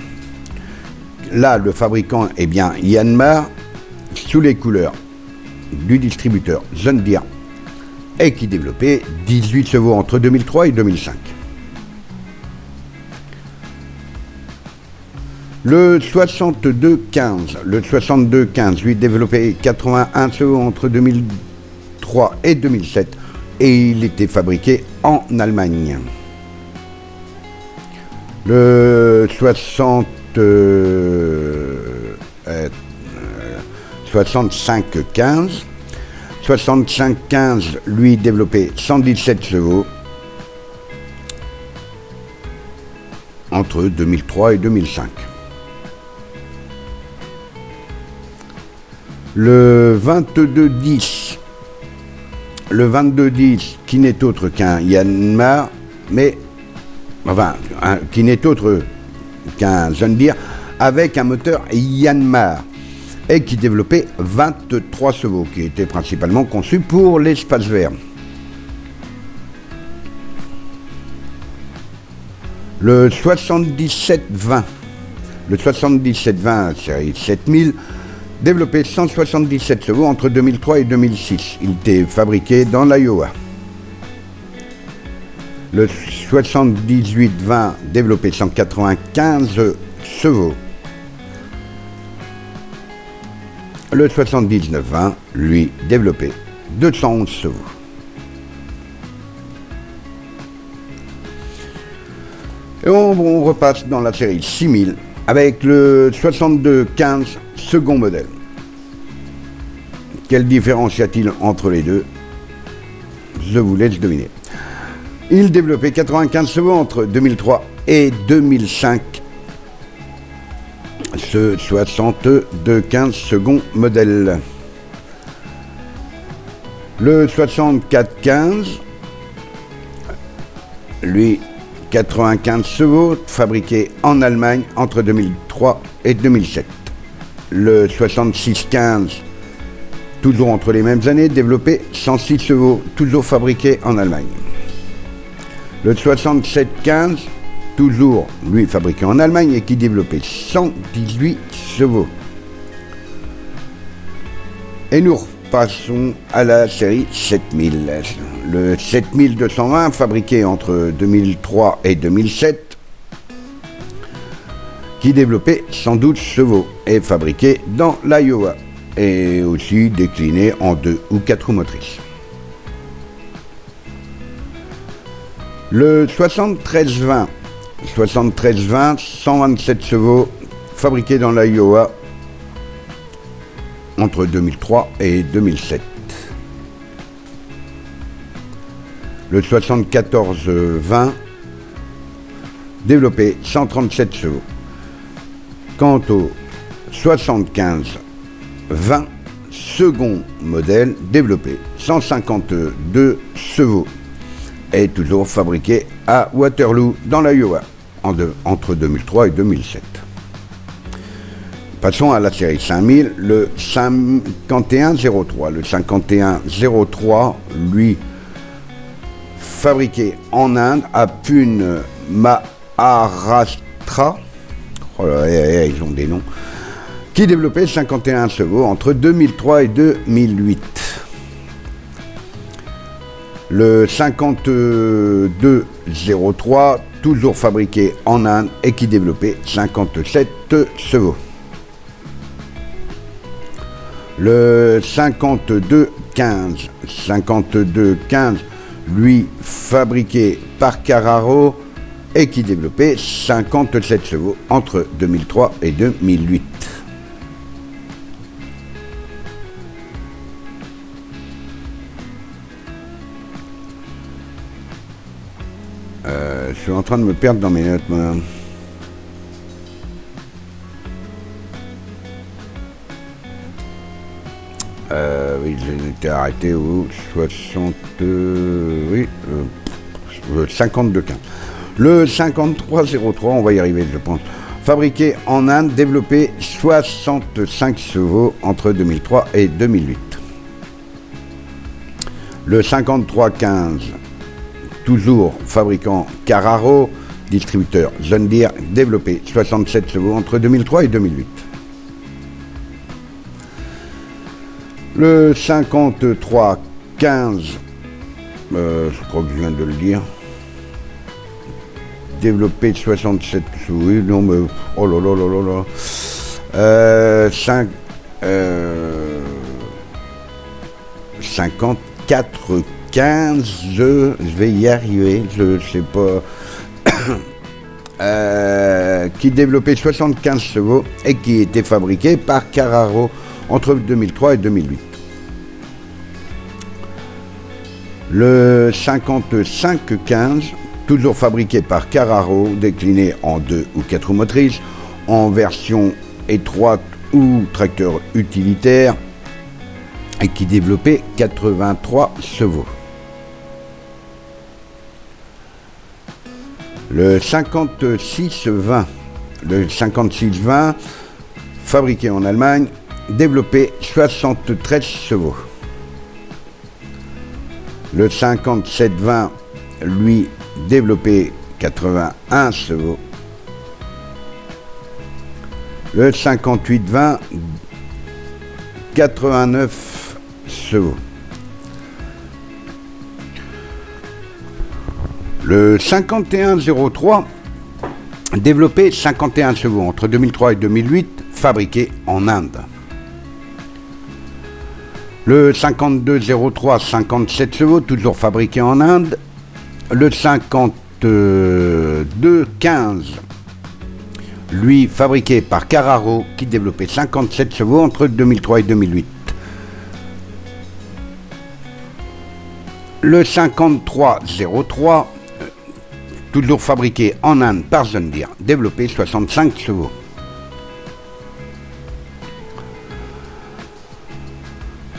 Là, le fabricant est bien Yanmar sous les couleurs du distributeur John Deere et qui développait 18 chevaux entre 2003 et 2005. Le 6215 lui développait 81 chevaux entre 2003 et 2007 et il était fabriqué en Allemagne. Le 6515 lui développait 117 chevaux entre 2003 et 2005. Le 2210 qui n'est autre qu'un Yanmar, mais enfin, qui n'est autre qu'un John Deere avec un moteur Yanmar et qui développait 23 chevaux, qui était principalement conçu pour l'espace vert. Le 7720 série 7000 développé 177 chevaux entre 2003 et 2006. Il était fabriqué dans l'Iowa. Le 7820 développé 195 chevaux. Le 7920, lui, développé 211 chevaux. Et on repasse dans la série 6000 avec le 6215 second modèle. Quelle différence y a-t-il entre les deux? Je vous laisse deviner. Il développait 95 chevaux entre 2003 et 2005. Ce 6215 second modèle. Le 6415, lui, 95 chevaux, fabriqué en Allemagne entre 2003 et 2007. Le 6615, toujours entre les mêmes années, développé 106 chevaux, toujours fabriqué en Allemagne. Le 6715, toujours lui fabriqué en Allemagne et qui développait 118 chevaux. Et nous repassons à la série 7000. Le 7220, fabriqué entre 2003 et 2007, qui développait 112 chevaux et fabriqué dans l'Iowa et aussi décliné en 2 ou 4 roues motrices. Le 7320, 127 chevaux, fabriqué dans l'Iowa entre 2003 et 2007. Le 7420, développé 137 chevaux. Quant au 7520, second modèle, développé 152 chevaux, et toujours fabriqué à Waterloo dans l'Iowa entre 2003 et 2007. Passons à la série 5000, le 5103. Le 5103, lui, fabriqué en Inde à Pune, Maharashtra, oh là, ils ont des noms, qui développait 51 chevaux entre 2003 et 2008. Le 5203, toujours fabriqué en Inde et qui développait 57 chevaux. Le 5215, lui fabriqué par Carraro et qui développait 57 chevaux entre 2003 et 2008. Je suis en train de me perdre dans mes notes, moi. Ils étaient arrêtés au 52-15. Le 5303, on va y arriver, je pense. Fabriqué en Inde, développé 65 chevaux entre 2003 et 2008. Le 5315, toujours fabricant Carraro, distributeur John Deere, développé 67 chevaux entre 2003 et 2008. Le 5315, je crois que je viens de le dire, développé 67 chevaux, oui, non mais, oh là là là là là, 54 15, je vais y arriver, je sais pas, qui développait 75 chevaux et qui était fabriqué par Carraro entre 2003 et 2008. Le 5515, toujours fabriqué par Carraro, décliné en 2 ou 4 roues motrices, en version étroite ou tracteur utilitaire, et qui développait 83 chevaux. Le 5620, fabriqué en Allemagne, développé 73 chevaux. Le 5720, lui, développé 81 chevaux. Le 5820, 89 chevaux. Le 5103, développé 51 chevaux entre 2003 et 2008, fabriqué en Inde. Le 5203, 57 chevaux, toujours fabriqué en Inde. Le 5215, lui, fabriqué par Carraro, qui développait 57 chevaux entre 2003 et 2008. Le 5303, toujours fabriqué en Inde par John Deere, développé 65 chevaux.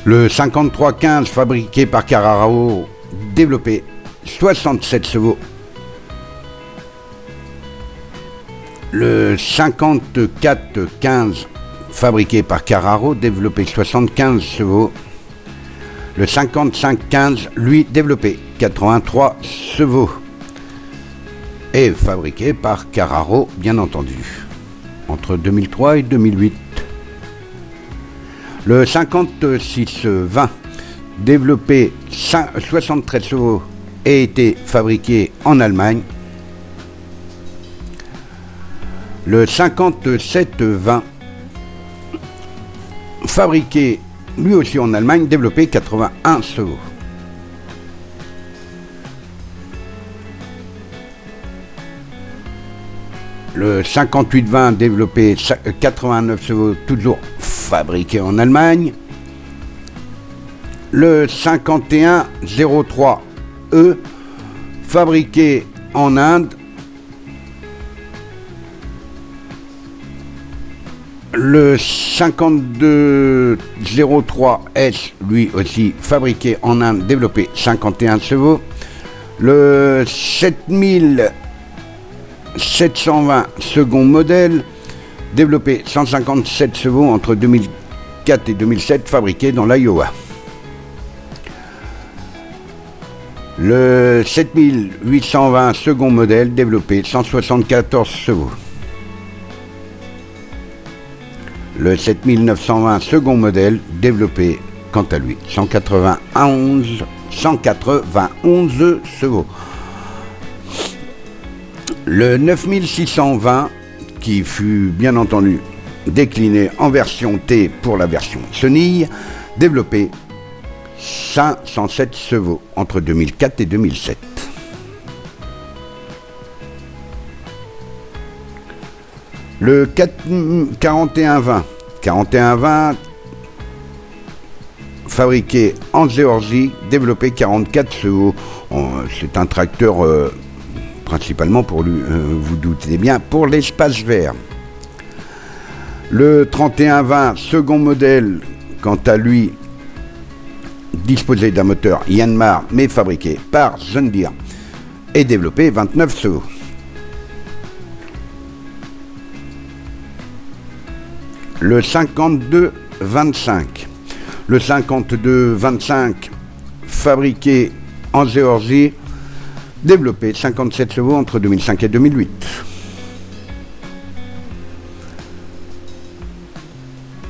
Le 5315, fabriqué par Carraro, développé 67 chevaux. Le 5415, fabriqué par Carraro, développé 75 chevaux. Le 5515, lui, développé 83 chevaux. Et fabriqué par Carraro, bien entendu, entre 2003 et 2008. Le 5620, développé 73 chevaux et été fabriqué en Allemagne. Le 5720, fabriqué lui aussi en Allemagne, développé 81 chevaux. Le 5820, développé 89 chevaux, toujours fabriqué en Allemagne. Le 5103E, fabriqué en Inde. Le 5203S, lui aussi fabriqué en Inde, développé 51 chevaux. Le 7720 second modèle, développé 157 chevaux entre 2004 et 2007, fabriqué dans l'Iowa. Le 7820 second modèle, développé 174 chevaux. Le 7920 second modèle, développé quant à lui 191 chevaux. Le 9620, qui fut bien entendu décliné en version T pour la version chenille, développé 507 chevaux entre 2004 et 2007. Le 4120, fabriqué en Géorgie, développé 44 chevaux. C'est un tracteur principalement pour lui, vous doutez bien, pour l'espace vert. Le 3120 second modèle, quant à lui, disposait d'un moteur Yanmar mais fabriqué par John Deere et développé 29 chevaux. Le 52-25. Le 52-25, fabriqué en Géorgie, développé 57 chevaux entre 2005 et 2008.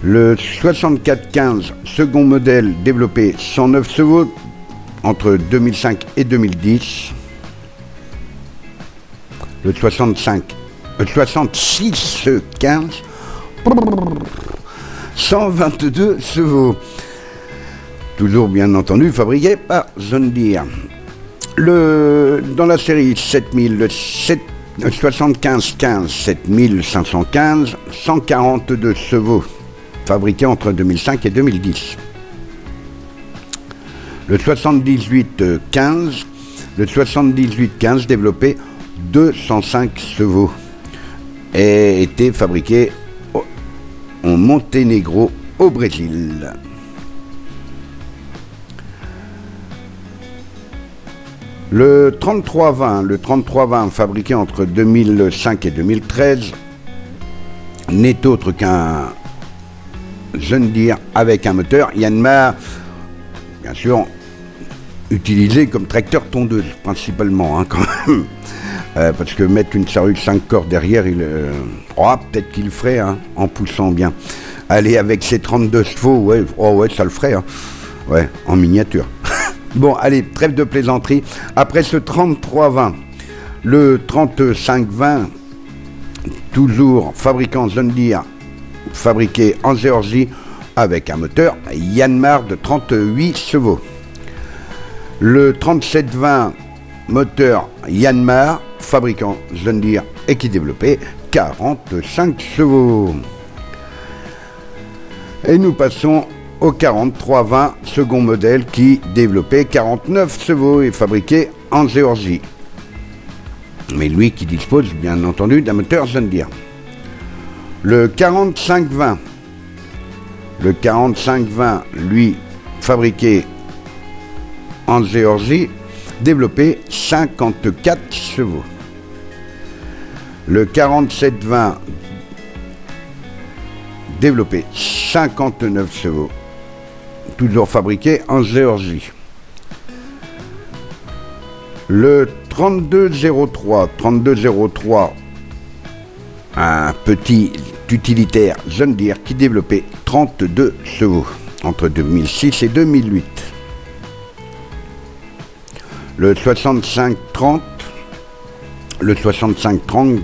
Le 64-15, second modèle, développé 109 chevaux entre 2005 et 2010. Le 66-15, 122 chevaux. Toujours bien entendu fabriqué par John Deere. Dans la série 7000, le 75-15, 7515, 142 chevaux fabriqués entre 2005 et 2010. Le 78-15, le 78-15 développé 205 chevaux et était fabriqué en Monténégro au Brésil. Le 3320, fabriqué entre 2005 et 2013, n'est autre qu'un John Deere avec un moteur Yanmar, bien sûr, utilisé comme tracteur tondeuse, principalement, hein, quand même. Parce que mettre une charrue de 5 corps derrière, peut-être qu'il le ferait, hein, en poussant bien. Allez, avec ses 32 chevaux, ouais, ça le ferait, hein. Ouais, en miniature. Bon, allez, trêve de plaisanterie. Après ce 33-20, le 35-20, toujours fabricant John Deere, fabriqué en Géorgie, avec un moteur Yanmar de 38 chevaux. Le 37-20, moteur Yanmar, fabricant John Deere et qui développait 45 chevaux. Et nous passons au 4320, second modèle qui développait 49 chevaux et fabriqué en Géorgie. Mais lui qui dispose bien entendu d'un moteur John Deere. Le 4520, lui fabriqué en Géorgie, développé 54 chevaux. Le 4720, développé 59 chevaux, toujours fabriqué en Géorgie. Le 3203, un petit utilitaire John Deere qui développait 32 chevaux entre 2006 et 2008. Le 6530,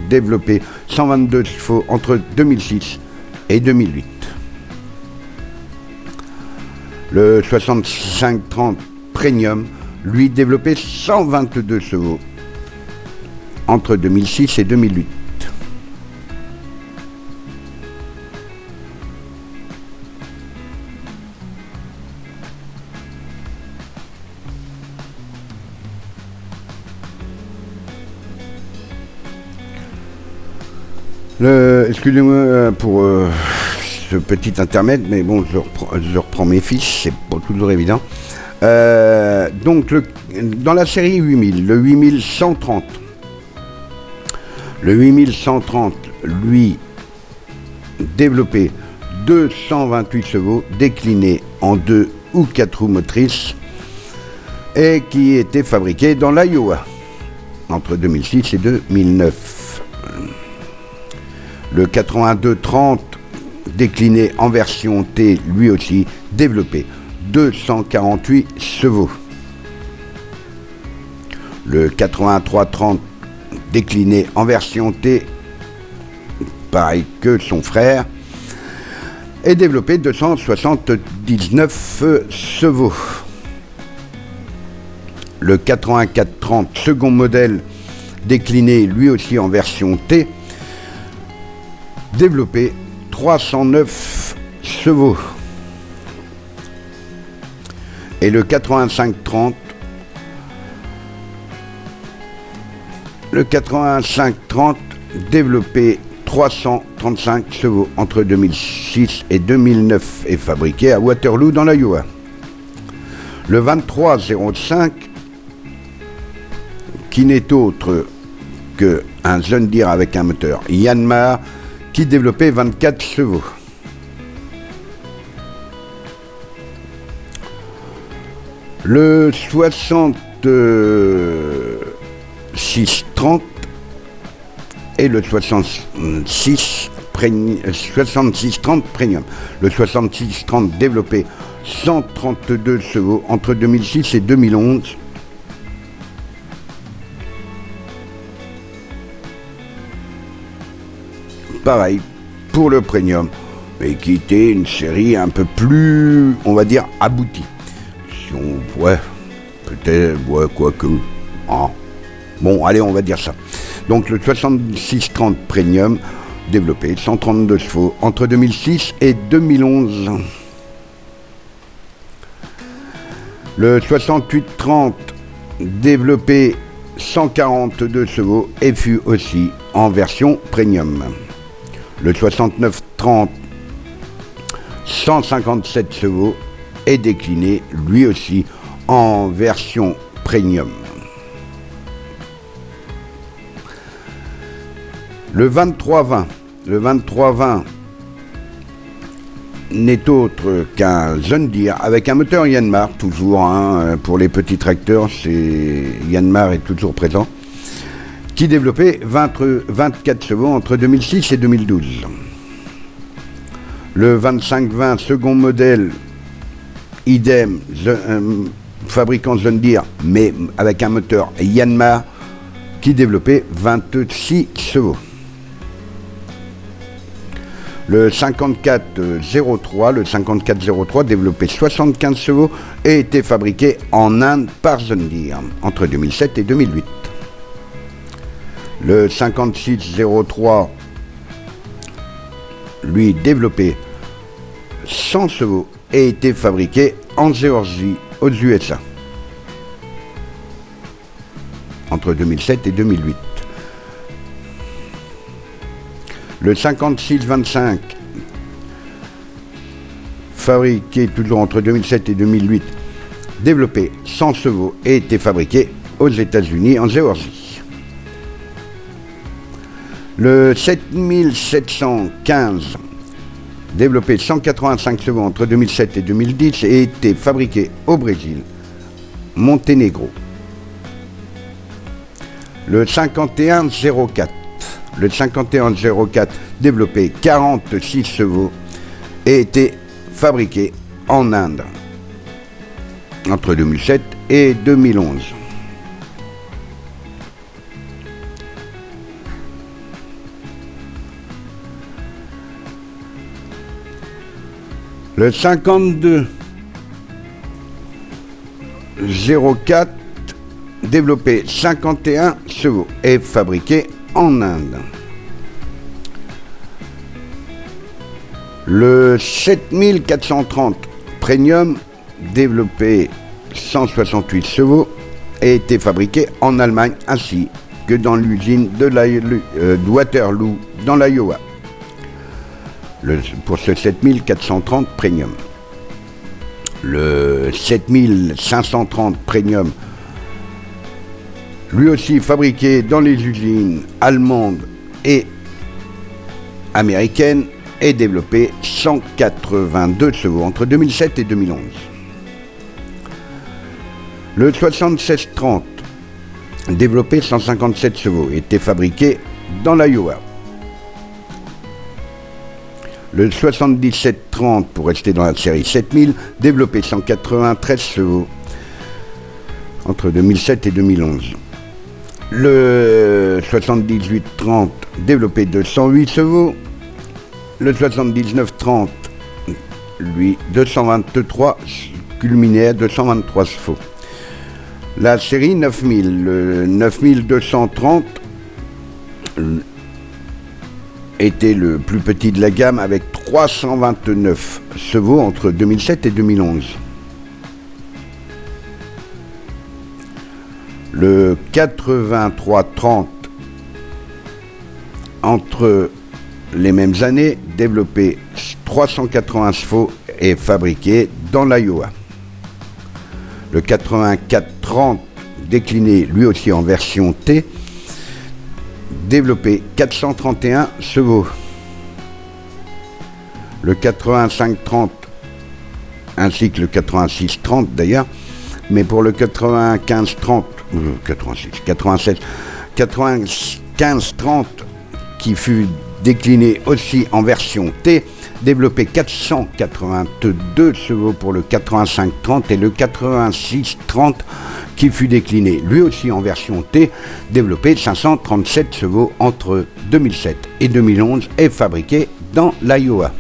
développé 122 chevaux entre 2006 et 2008. Le 6530 Premium, lui, développé 122 chevaux entre 2006 et 2008. Excusez-moi pour ce petit intermède, mais bon, je reprends mes fiches, c'est pas toujours évident. Donc, dans la série 8000, le 8130, lui, développé 228 chevaux, décliné en 2 ou 4 roues motrices, et qui était fabriqué dans l'Iowa entre 2006 et 2009. Le 8230, décliné en version T, lui aussi, développé 248 chevaux. Le 8330, décliné en version T, pareil que son frère, est développé 279 chevaux. Le 8430, second modèle, décliné lui aussi en version T, développé 309 chevaux. Et le 8530, développé 335 chevaux entre 2006 et 2009 et fabriqué à Waterloo dans l'Iowa. Le 2305, qui n'est autre qu'un John Deere avec un moteur Yanmar qui développait 24 chevaux. Le 6630 et le 6630 Premium. Le 6630 développé 132 chevaux entre 2006 et 2011. Pareil pour le Premium, mais qui était une série un peu plus, on va dire, aboutie. Si on, peut-être, quoique. Ah. Bon, allez, on va dire ça. Donc le 6630 Premium, développé 132 chevaux entre 2006 et 2011. Le 6830 développé 142 chevaux et fut aussi en version Premium. Le 6930 157 chevaux est décliné lui aussi en version Premium. Le 2320 n'est autre qu'un John Deere avec un moteur Yanmar, toujours pour les petits tracteurs, Yanmar est toujours présent, qui développait 24 chevaux entre 2006 et 2012. Le 2520 second modèle, idem, fabricant John Deere, mais avec un moteur Yanmar, qui développait 26 chevaux. Le 5403 développé 75 chevaux et était fabriqué en Inde par John Deere entre 2007 et 2008. Le 5603, lui, développé 100 chevaux et était fabriqué en Géorgie, aux USA, entre 2007 et 2008. Le 5625, fabriqué toujours entre 2007 et 2008, développé 100 chevaux et était fabriqué aux États-Unis, en Géorgie. Le 7715, développé 185 chevaux entre 2007 et 2010 et était fabriqué au Brésil, Monténégro. Le 5104, développé 46 chevaux et était fabriqué en Inde entre 2007 et 2011. Le 5204, développé 51 chevaux et fabriqué en Inde. Le 7430 Premium, développé 168 chevaux et été fabriqué en Allemagne ainsi que dans l'usine de Waterloo dans l'Iowa. Pour ce 7430 Premium. Le 7530 Premium, lui aussi fabriqué dans les usines allemandes et américaines, et développé 182 chevaux entre 2007 et 2011. Le 7630, développé 157 chevaux, était fabriqué dans l'Iowa. Le 7730, pour rester dans la série 7000, développé 193 chevaux entre 2007 et 2011. Le 7830, développé 208 chevaux. Le 7930, lui, 223, culminé à 223 chevaux. La série 9000, le 9230 était le plus petit de la gamme avec 329 chevaux entre 2007 et 2011. Le 8330, entre les mêmes années, développé 380 chevaux et fabriqué dans l'Iowa. Le 8430, décliné lui aussi en version T, développé 431 chevaux. Le 8530 ainsi que le 8630 d'ailleurs, mais pour le 9530 qui fut décliné aussi en version T, développé 482 chevaux pour le 8530 et le 8630 qui fut décliné lui aussi en version T, développé 537 chevaux entre 2007 et 2011 et fabriqué dans l'Iowa.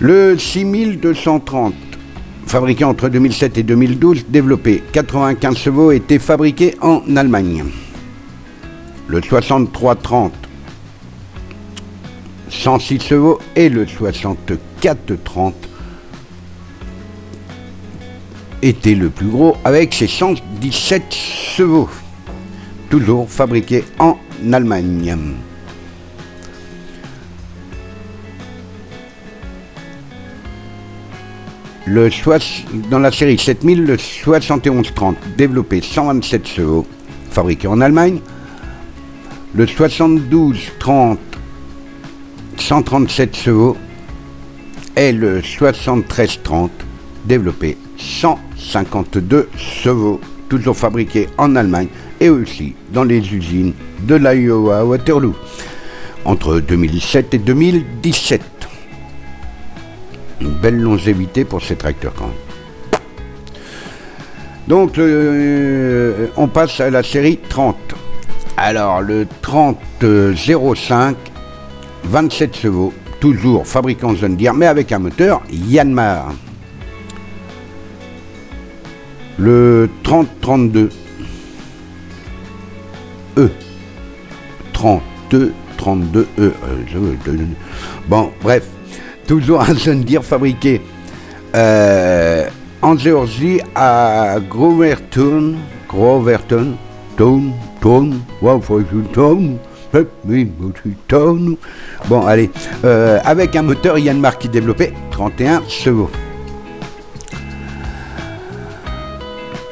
Le 6230, fabriqué entre 2007 et 2012, développé 95 chevaux, était fabriqué en Allemagne. Le 6330, 106 chevaux, et le 6430 était le plus gros avec ses 117 chevaux, toujours fabriqué en Allemagne. Dans la série 7000, le 7130, développé 127 chevaux, fabriqué en Allemagne. Le 7230, 137 chevaux. Et le 7330, développé 152 chevaux, toujours fabriqués en Allemagne et aussi dans les usines de l'Iowa Waterloo, entre 2017 et 2017. Une belle longévité pour ces tracteurs quand même. Donc on passe à la série 30. Alors le 3005, 27 chevaux, toujours fabricant John Deere, mais avec un moteur Yanmar. Le 3032 E. 32 E. Bon, bref. Toujours un John Deere fabriqué en Géorgie à Groverton. Bon, allez. Avec un moteur Yanmar qui développait 31 chevaux.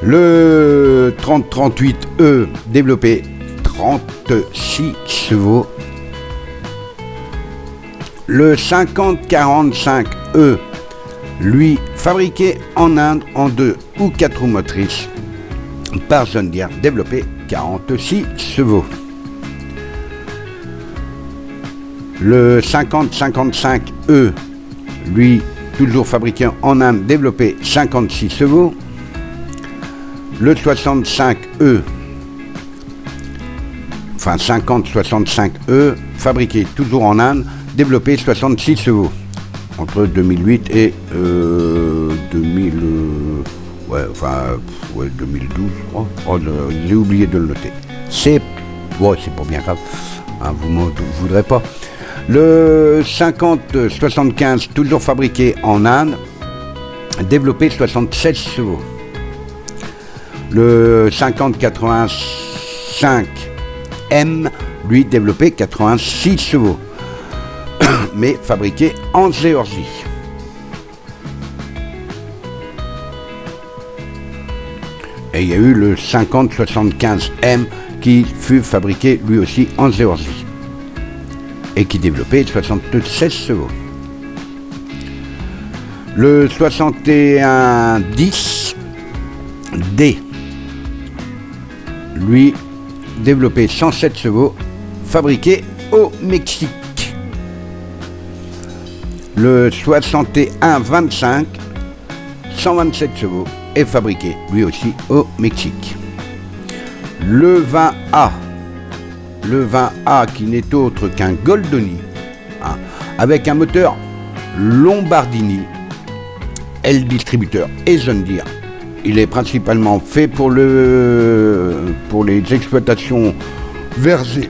Le 3038E développé 36 chevaux. Le 5045E, lui, fabriqué en Inde en 2 ou 4 roues motrices par John Deere, développé 46 chevaux. Le 5055E, lui, toujours fabriqué en Inde, développé 56 chevaux. Le 65E, enfin 5065E, fabriqué toujours en Inde, développé 66 chevaux entre 2008 et 2012, je crois. J'ai oublié de le noter. C'est pas bien grave. Hein, vous ne voudrez pas. Le 5075, toujours fabriqué en Inde, développé 76 chevaux. Le 5085M, lui, développé 86 chevaux. Mais fabriqué en Géorgie. Et il y a eu le 5075M qui fut fabriqué lui aussi en Géorgie et qui développait 76 chevaux. Le 6110D, lui, développé 107 chevaux, fabriqué au Mexique. Le 6125, 127 chevaux, est fabriqué lui aussi au Mexique. Le 20A, qui n'est autre qu'un Goldoni, hein, avec un moteur Lombardini, L distributeur et John Deere. Il est principalement fait pour les exploitations versées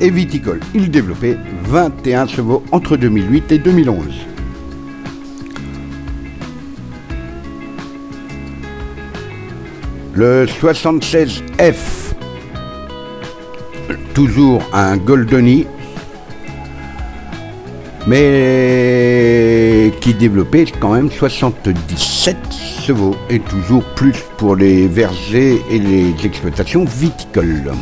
et viticole. Il développait 21 chevaux entre 2008 et 2011. Le 76F, toujours un Goldoni, mais qui développait quand même 77 chevaux, et toujours plus pour les vergers et les exploitations viticoles.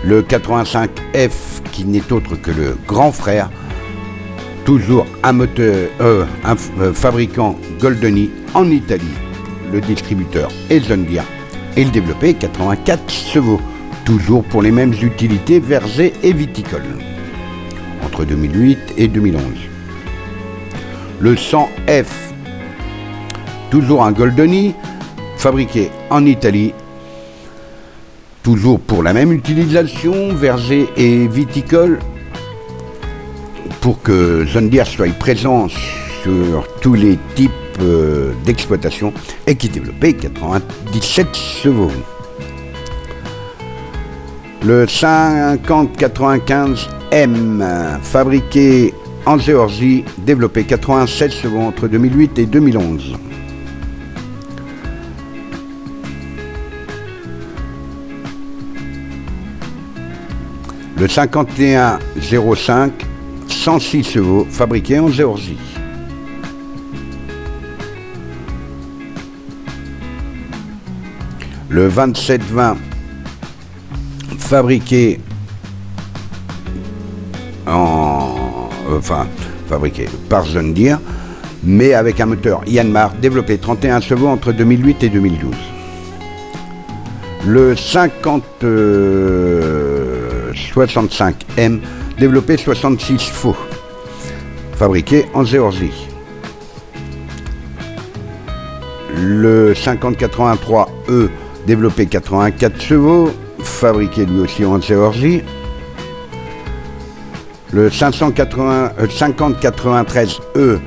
Le 85F, qui n'est autre que le grand frère, toujours un fabricant Goldoni en Italie. Le distributeur est John Deere, et il développait 84 chevaux, toujours pour les mêmes utilités vergers et viticoles, entre 2008 et 2011. Le 100F, toujours un Goldoni, fabriqué en Italie, toujours pour la même utilisation, verger et viticole, pour que John Deere soit présent sur tous les types d'exploitation, et qui développait 97 chevaux. Le 5095M, fabriqué en Géorgie, développé 87 chevaux entre 2008 et 2011. Le 5105, 106 chevaux, fabriqué en Géorgie. Le 2720, fabriqué par John Deere, mais avec un moteur Yanmar, développé 31 chevaux entre 2008 et 2012. Le 5065M, développé 66 chevaux, fabriqué en Géorgie. Le 5083E, développé 84 chevaux, fabriqué lui aussi en Géorgie. Le 5093E,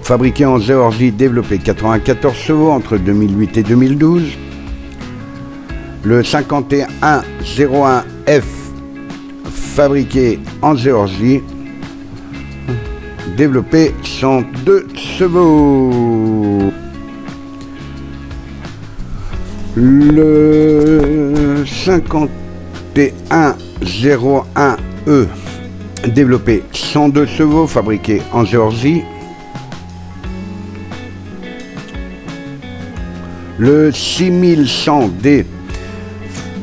fabriqué en Géorgie, développé 94 chevaux entre 2008 et 2012. Le 5101F, fabriqué en Géorgie, développé 102 chevaux. Le 5101E, développé 102 chevaux, fabriqué en Géorgie. Le 6100D,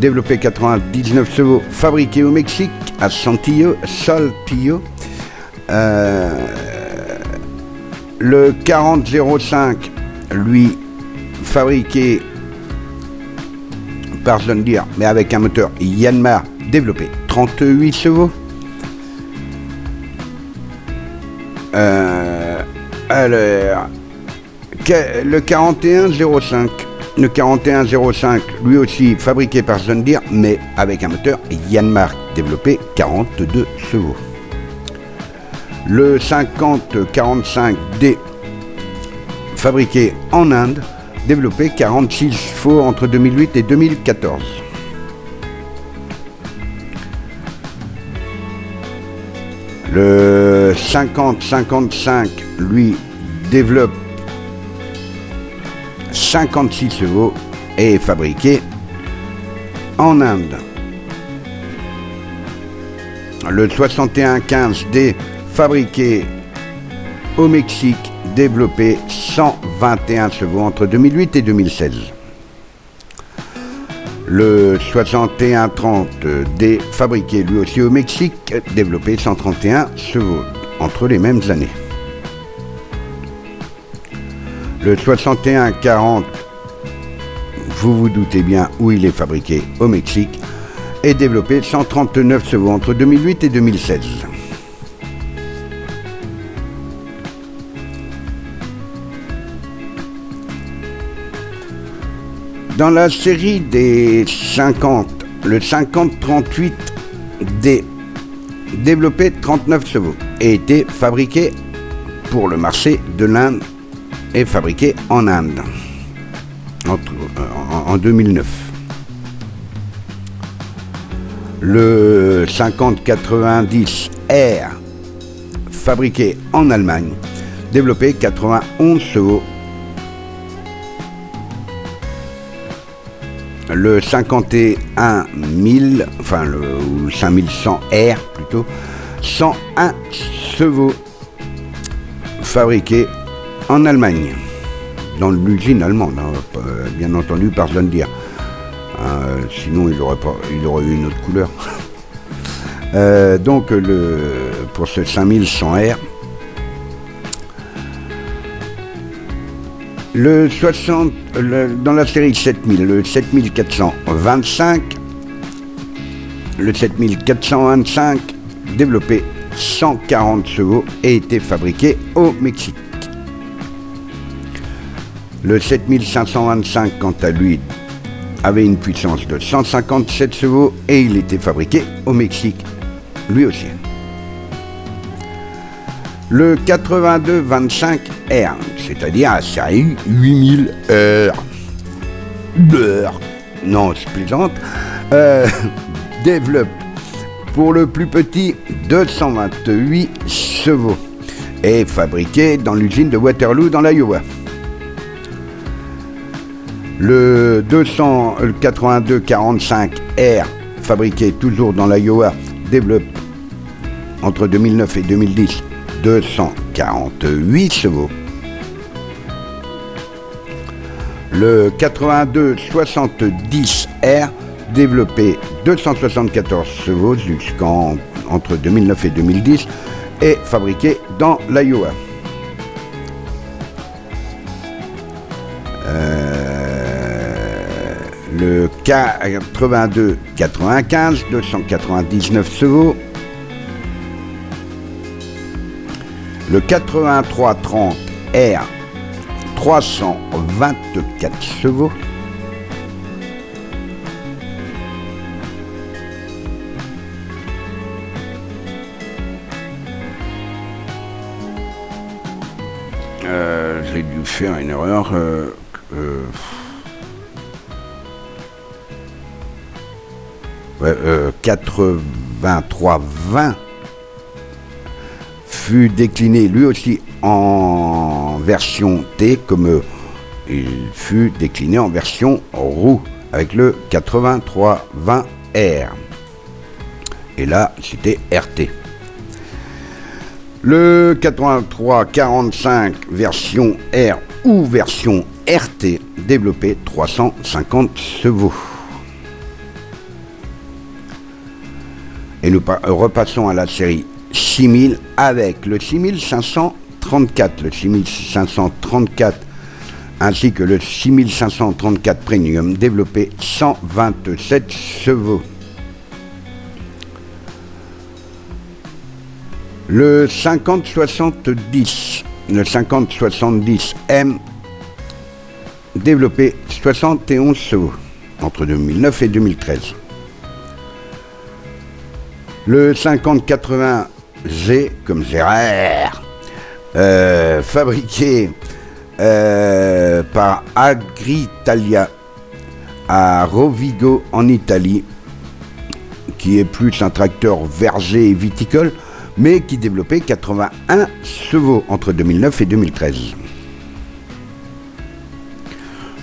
développé 99 chevaux, fabriqué au Mexique, à Saltillo. Le 4005, lui, fabriqué par John Deere, mais avec un moteur Yanmar, développé 38 chevaux. Alors, le 4105, lui aussi fabriqué par John Deere, mais avec un moteur Yanmar, développé 42 chevaux. Le 5045D, fabriqué en Inde, développé 46 chevaux entre 2008 et 2014. Le 5055, lui, développe 56 chevaux et est fabriqué en Inde. Le 6115D, fabriqué au Mexique, développé 121 chevaux entre 2008 et 2016. Le 6130D, fabriqué lui aussi au Mexique, développé 131 chevaux entre les mêmes années. Le 6140, vous vous doutez bien où il est fabriqué, au Mexique, est développé 139 chevaux entre 2008 et 2016. Dans la série des 50, le 5038D, développé 39 chevaux et été fabriqué pour le marché de l'Inde et fabriqué en Inde en 2009. Le 5090R, fabriqué en Allemagne, développé 91 chevaux, le 51 000, enfin ou 5100R plutôt, 101 chevaux, fabriqué en Allemagne, dans l'usine allemande, hein, bien entendu par John Deere. Sinon il aurait eu une autre couleur. Donc pour ce 5100R, dans la série 7000, le 7425, le 7425 développé 140 chevaux et était fabriqué au Mexique. Le 7525, quant à lui, avait une puissance de 157 chevaux et il était fabriqué au Mexique, lui aussi. Le 8225R, c'est-à-dire la série 8000R, non, je plaisante, développe pour le plus petit 228 chevaux et fabriqué dans l'usine de Waterloo dans l'Iowa. Le 8245R, fabriqué toujours dans l'Iowa, développe entre 2009 et 2010 248 chevaux. Le 8270R, développé 274 chevaux entre 2009 et 2010 et fabriqué dans l'Iowa. Le K8295, 299 chevaux. Le 8330R, 324 chevaux. J'ai dû faire une erreur. 8320 fut décliné lui aussi en version T, comme il fut décliné en version roue avec le 8320R. Et là, c'était RT. Le 8345 version R ou version RT, développé 350 chevaux. Et nous repassons à la série 6000 avec le 6534. Le 6534 ainsi que le 6534 Premium, développé 127 chevaux. Le 5070, le 5070M, développé 71 chevaux entre 2009 et 2013. Le 5080G, comme Gérard, fabriqué par Agritalia à Rovigo en Italie, qui est plus un tracteur verger et viticole, mais qui développait 81 chevaux entre 2009 et 2013.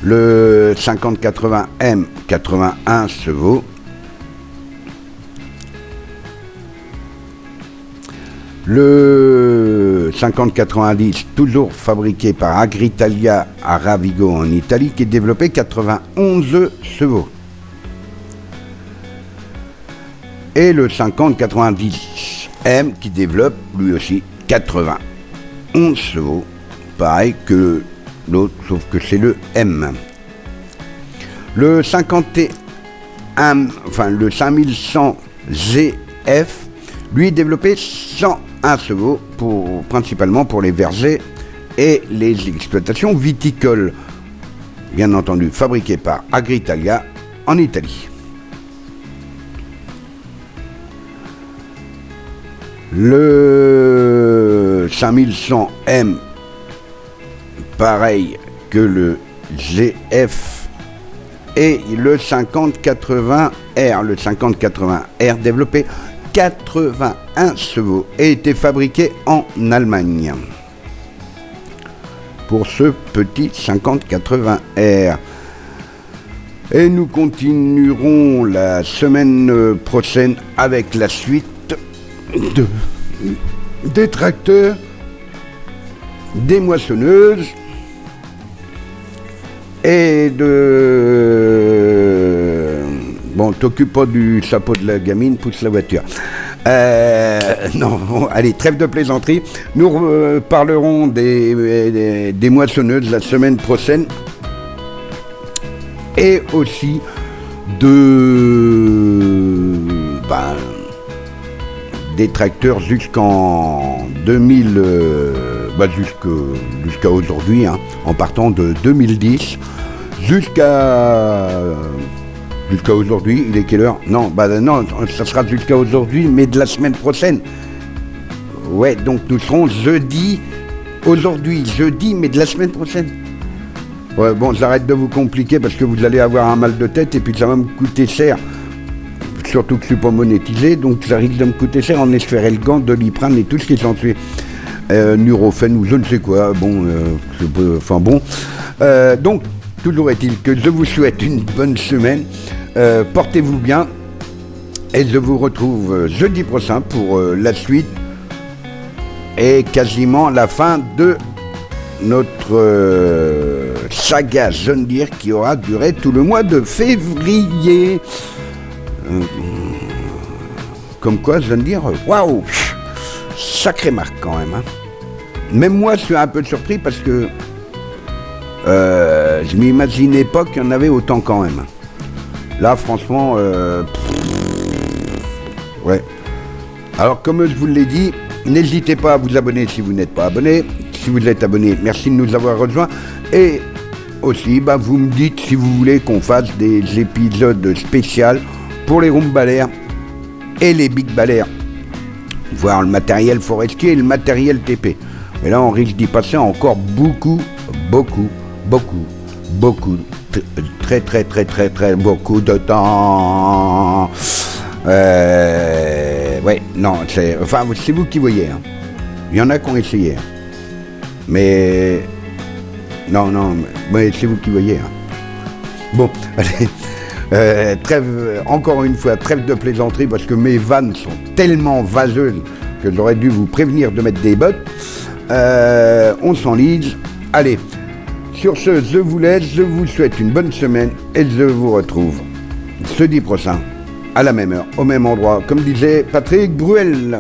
Le 5080M, 81 chevaux. Le 5090, toujours fabriqué par Agritalia à Rovigo en Italie, qui développait 91 chevaux. Et le 5090M qui développe lui aussi 91 chevaux, pareil que l'autre, sauf que c'est le M. Le 51, enfin le 5100GF, lui développé 101 chevaux, principalement pour les vergers et les exploitations viticoles, bien entendu fabriqué par Agritalia en Italie. Le 5100M, pareil que le GF, et le 5080R. Le 5080R développé 81 chevaux et était fabriqué en Allemagne. Pour ce petit 5080R. Et nous continuerons la semaine prochaine avec la suite des tracteurs, des moissonneuses et de... Bon, t'occupe pas du chapeau de la gamine, pousse la voiture. Non, bon, allez, trêve de plaisanterie. Nous parlerons des moissonneuses la semaine prochaine. Et aussi des tracteurs jusqu'en 2000, jusqu'à aujourd'hui, hein, en partant de 2010 jusqu'à aujourd'hui. Il est quelle heure? Non, ça sera jusqu'à aujourd'hui, mais de la semaine prochaine. Ouais, donc nous serons jeudi, mais de la semaine prochaine. Ouais, bon, j'arrête de vous compliquer parce que vous allez avoir un mal de tête et puis ça va me coûter cher. Surtout que je suis pas monétisé, donc ça risque de me coûter cher en Esferelgan, Doliprane et tout ce qui s'ensuit. Nurofen ou je ne sais quoi. Bon, donc, toujours est-il que je vous souhaite une bonne semaine. Portez-vous bien et je vous retrouve jeudi prochain pour la suite et quasiment la fin de notre saga John Deere qui aura duré tout le mois de février. Comme quoi, John Deere, waouh, sacrée marque quand même. Hein. Même moi, je suis un peu surpris parce que je m'imaginais pas qu'il y en avait autant quand même. Là, franchement, ouais. Alors, comme je vous l'ai dit, n'hésitez pas à vous abonner si vous n'êtes pas abonné. Si vous êtes abonné, merci de nous avoir rejoints. Et aussi, vous me dites si vous voulez qu'on fasse des épisodes spéciaux pour les rumbalères et les big balères, voire le matériel forestier et le matériel TP. Et là, on risque d'y passer encore beaucoup, très beaucoup de temps. Ouais, non, c'est vous qui voyez. Hein. Il y en a qui ont essayé. Hein. Mais mais c'est vous qui voyez. Hein. Bon, allez, encore une fois, trêve de plaisanterie parce que mes vannes sont tellement vaseuses que j'aurais dû vous prévenir de mettre des bottes. On s'enlise. Allez, sur ce, je vous laisse, je vous souhaite une bonne semaine et je vous retrouve jeudi prochain à la même heure, au même endroit, comme disait Patrick Bruel.